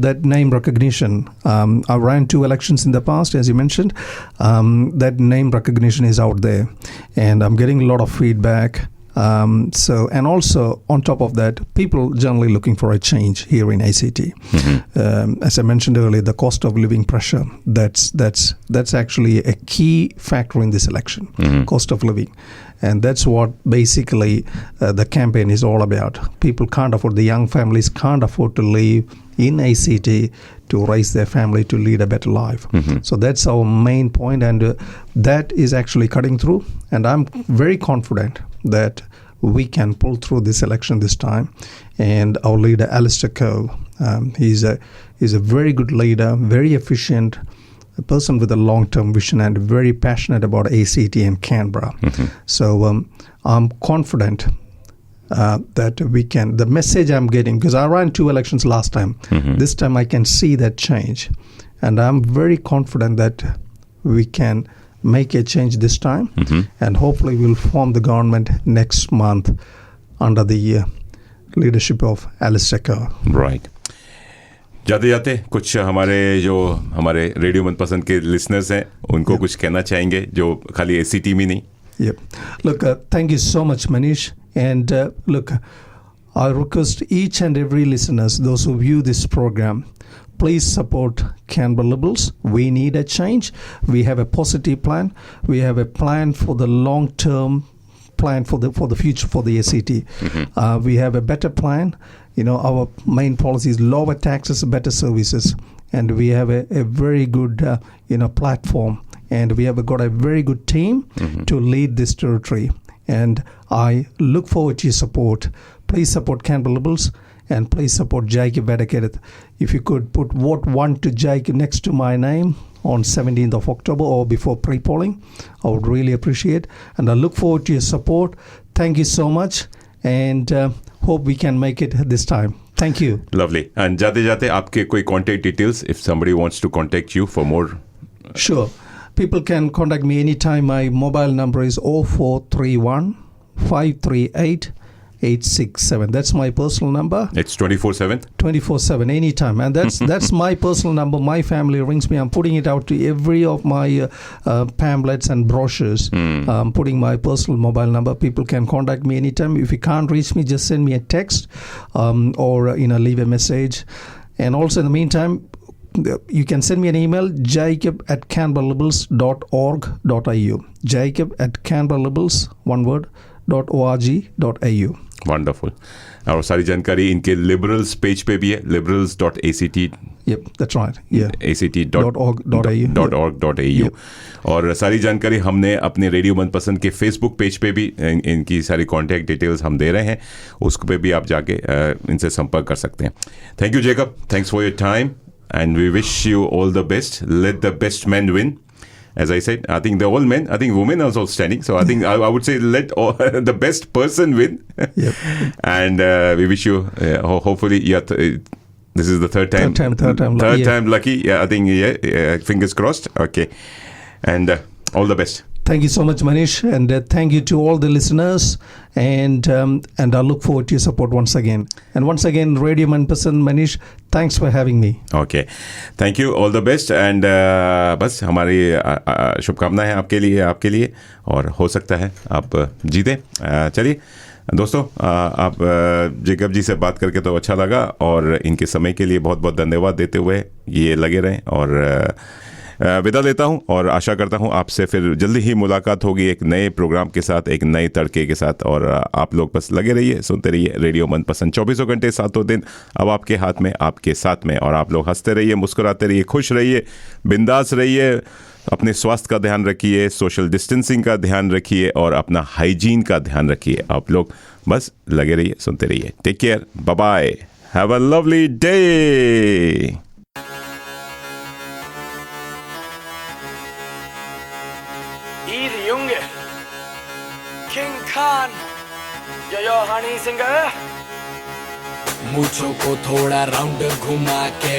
that name recognition, I ran 2 elections in the past, as you mentioned. That name recognition is out there. And I'm getting a lot of feedback. And also on top of that, people generally looking for a change here in ACT. As I mentioned earlier, the cost of living pressure, that's actually a key factor in this election, cost of living. And that's what basically the campaign is all about. People can't afford, the young families can't afford to live in ACT to raise their family, to lead a better life. So that's our main point, and that is actually cutting through. And I'm very confident that we can pull through this election this time. And our leader, Alistair Coe, he's a very good leader, very efficient, a person with a long-term vision, and very passionate about ACT and Canberra. So I'm confident that we can, the message I'm getting, because I ran 2 elections last time, this time I can see that change, and I'm very confident that we can make a change this time, and hopefully we'll form the government next month under the leadership of Alistair Coe. Right. जाते जाते कुछ हमारे radio मनपसंद के listeners हैं, उनको कुछ कहना चाहेंगे जो खाली एसीटी में नहीं? Yep. Look, thank you so much, Manish. And look, I request each and every listeners, those who view this program, please support Canberra Liberals. We need a change. We have a positive plan. We have a plan for the long-term plan for the future for the ACT. We have a better plan. You know, our main policy is lower taxes, better services, and we have a very good platform, and we have got a very good team to lead this territory. And I look forward to your support. Please support Canberra Liberals, and please support Jacob Vadaketh. If you could put vote 1 to Jacob next to my name on 17th of October or before pre-polling, I would really appreciate. And I look forward to your support. Thank you so much, and hope we can make it this time. Thank you. Lovely. And जाते जाते आपके कोई contact details if somebody wants to contact you for more? Sure. People can contact me anytime. My mobile number is 0431 538 867. That's my personal number. It's 24/7. 24/7 anytime, and that's my personal number. My family rings me. I'm putting it out to every of my pamphlets and brochures. I'm putting my personal mobile number. People can contact me anytime. If you can't reach me, just send me a text or leave a message. And also in the meantime, you can send me an email, jacob@canberralibels.org.au. jacob@canberralibels, one word, .org.au. Wonderful. और सारी जानकारी इनके liberals page पे भी है, liberals.act. Yep, that's right. Yeah. act.org.au. और सारी जानकारी हमने अपने रेडियो मनपसंद के फेसबुक पेज पे भी इनकी सारी कॉन्टैक्ट डिटेल्स हम दे रहे हैं, उस पे भी आप जाके इनसे संपर्क कर सकते हैं। Thank you Jacob, thanks for your time and we wish you all the best. Let the best men win. As I said, I think all men, I think women are also standing. So I think I would say let the best person win. Yep. And we wish you, hopefully, this is the third time. Third time lucky. Yeah, I think, fingers crossed. Okay. And all the best. Thank you so much, Manish, and thank you to all the listeners, and I look forward to your support once again. And once again, Radio Manpasand, Manish, thanks for having me. Okay, thank you, all the best, and बस हमारी शुभकामनाएं हैं आपके लिए, और हो सकता है आप जीते। चलिए दोस्तों, आप जेकब जी से बात करके तो अच्छा लगा, और इनके समय के लिए बहुत बहुत धन्यवाद देते हुए ये लगे रहें, और विदा लेता हूं, और आशा करता हूं आपसे फिर जल्दी ही मुलाकात होगी एक नए प्रोग्राम के साथ, एक नए तड़के के साथ। और आप लोग बस लगे रहिए, सुनते रहिए रेडियो मनपसंद, 24 घंटे 7 दिन अब आपके हाथ में, आपके साथ में। और आप लोग हंसते रहिए, मुस्कुराते रहिए, खुश रहिए, बिंदास रहिए, अपने स्वास्थ्य का ध्यान रखिए, सोशल डिस्टेंसिंग का ध्यान रखिए, और अपना हाइजीन का ध्यान रखिए। आप लोग बस लगे रहिए, सुनते रहिए। Take care, bye bye, have a lovely day. Junge, King Khan, yo honey singer. मुझो को थोड़ा राउंड घुमा के,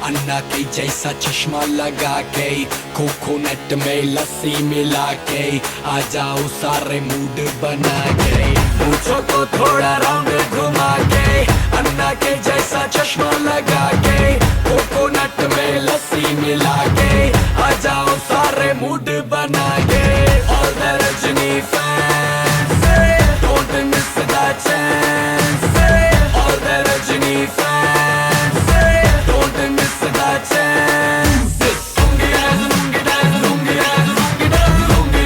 अन्ना के जैसा चश्मा लगा के, कोकोनट में लस्सी मिला के, आ जाओ सारे मूड बना के। मुझो को थोड़ा राउंड घुमा के, अन्ना के जैसा चश्मा लगा के, कोकोनट में लस्सी मिला के, आ जाओ सारे मूड बना के। All the Rajini fans, don't miss that chance. All the Rajini fans, don't miss that chance. Lungi dance, lungi dance, lungi dance, lungi dance, lungi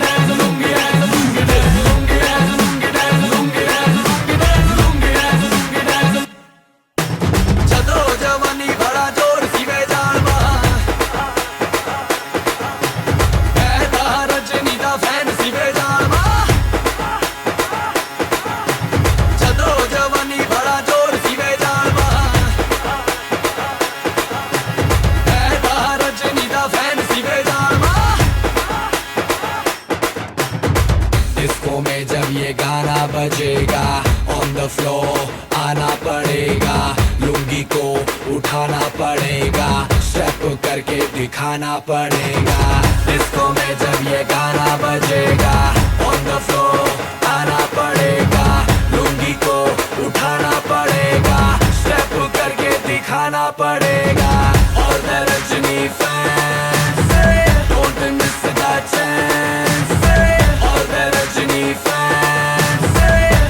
dance, lungi dance, lungi dance, lungi dance, lungi dance, lungi dance, lungi dance, lungi dance, lungi dance. Chado jawani bada जोर सी में जान बहा, रजनी दा fan सी में जान बहा। चलो जवानी बड़ा जोर सी में जान बहा, रजनी दा फैन सी में जान बहा। डिस्को में जब ये गाना बजेगा, ऑन द फ्लोर आना पड़ेगा, लुंगी को उठाना पड़ेगा, स्टेप करके दिखाना पड़ेगा। डिस्को में जब ये गाना बजेगा, ऑन द फ्लोर आना पड़ेगा, लुंगी को उठाना पड़ेगा, स्टेप करके दिखाना पड़ेगा। All the Rajini fans, don't miss that chance. All the Rajini fans,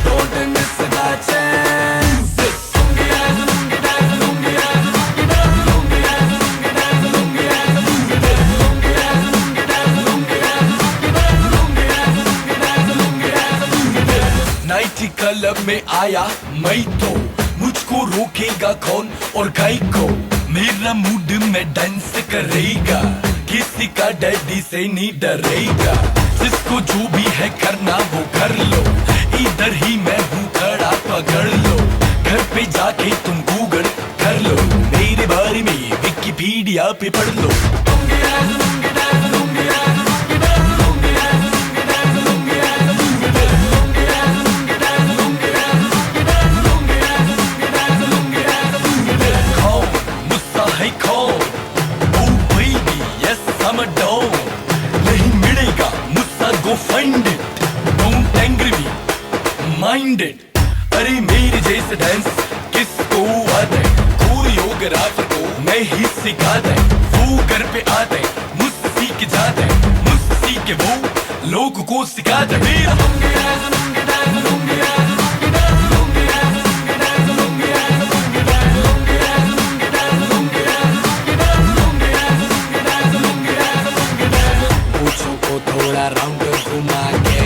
don't miss that chance. Lungi dance, lungi dance, lungi dance, lungi dance, lungi dance, lungi dance, lungi dance, lungi dance, lungi dance, lungi dance, lungi dance, lungi dance, lungi dance, lungi dance, lungi dance. Night club में आया मैं तो, मुझको रोकेगा कौन और गाय को, मेरा मूड में डांस करेगा, किसी का डैडी से नहीं डरेगा। जिसको जो भी है करना वो कर लो, इधर ही मैं हूँ खड़ा पकड़ लो, घर पे जाके तुम गूगल कर लो, मेरे बारे में विकिपीडिया पे पढ़ लो। Lungi dance, lungi dance, lungi dance, lungi dance, lungi dance, lungi dance, lungi dance, lungi dance, lungi dance, lungi dance, lungi dance, lungi dance, lungi dance, lungi dance, lungi dance, lungi dance. कौन मुस्सा है कौन? Oh baby, yes I'm a don. नहीं मिलेगा मुस्सा, go find it. Don't angry me, minded. अरे मेरे जैसे डांस किसको आता है, कोरियोग्राफर को मैं ही सिखाता है। वो घर पे आता है मुझसे सीख जाता है, मुझसे सीख के वो लोगों को सिखाता है। मेरा lungi dance, lungi dance, lungi dance, lungi dance, lungi dance, lungi dance, lungi dance, lungi dance, lungi dance, lungi dance, lungi dance, lungi dance, lungi dance, lungi dance, lungi dance. पूछो को थोड़ा राउंड घुमा के,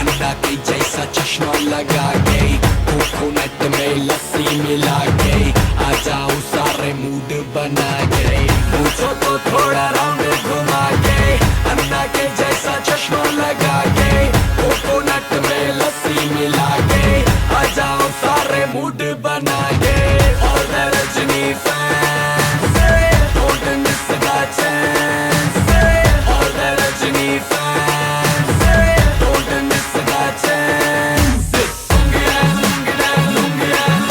अंडा के जैसा चश्मा लगा के, कोकोनट में लस्सी मिला के, आ जाओ सारे मूड बना के। पूछो तो थोड़ा राउंड घुमा के, अंडा के जैसा चश्मा लगा के, कोकोनट में लस्सी मिला के, आ जाओ सारे मूड बना के। All the Rajini fans, don't miss the chance. All the Rajini fans, don't miss the chance. Lungi dance, lungi dance, lungi dance,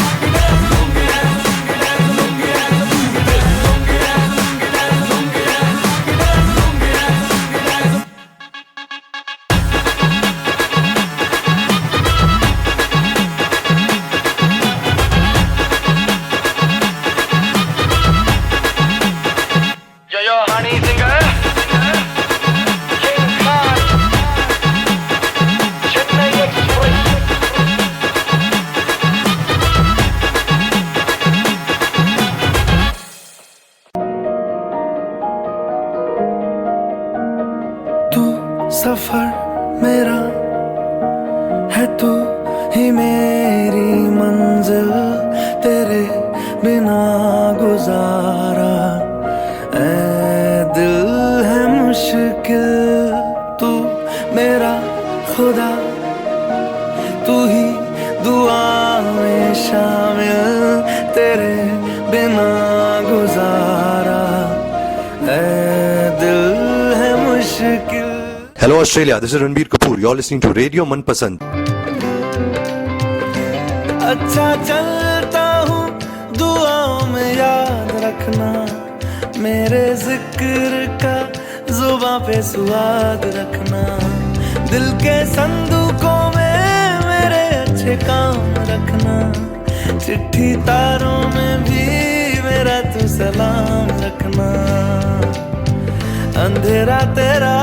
lungi dance, lungi dance, lungi dance, lungi dance, lungi dance, lungi dance, lungi dance, lungi dance, lungi dance, lungi dance. Yo, honey singer, King Khan, Chennai Express. तू सफर मेरा है, तू ही मेरी मंजिल, तेरे बिना गुजारा ऐ दिल है मुश्किल। तू मेरा खुदा, तू ही दुआ में शामिल, तेरे बिना गुजारा ऐ दिल है मुश्किल। Hello Australia, this is Ranbir Kapoor. You're listening to Radio Manpasand. अच्छा चलता हूँ दुआओं में याद रखना, मेरे जिक्र का जुबां पे स्वाद रखना। दिल के संदूकों में मेरे अच्छे काम रखना, चिट्ठी तारों में भी मेरा तू सलाम रखना। अंधेरा तेरा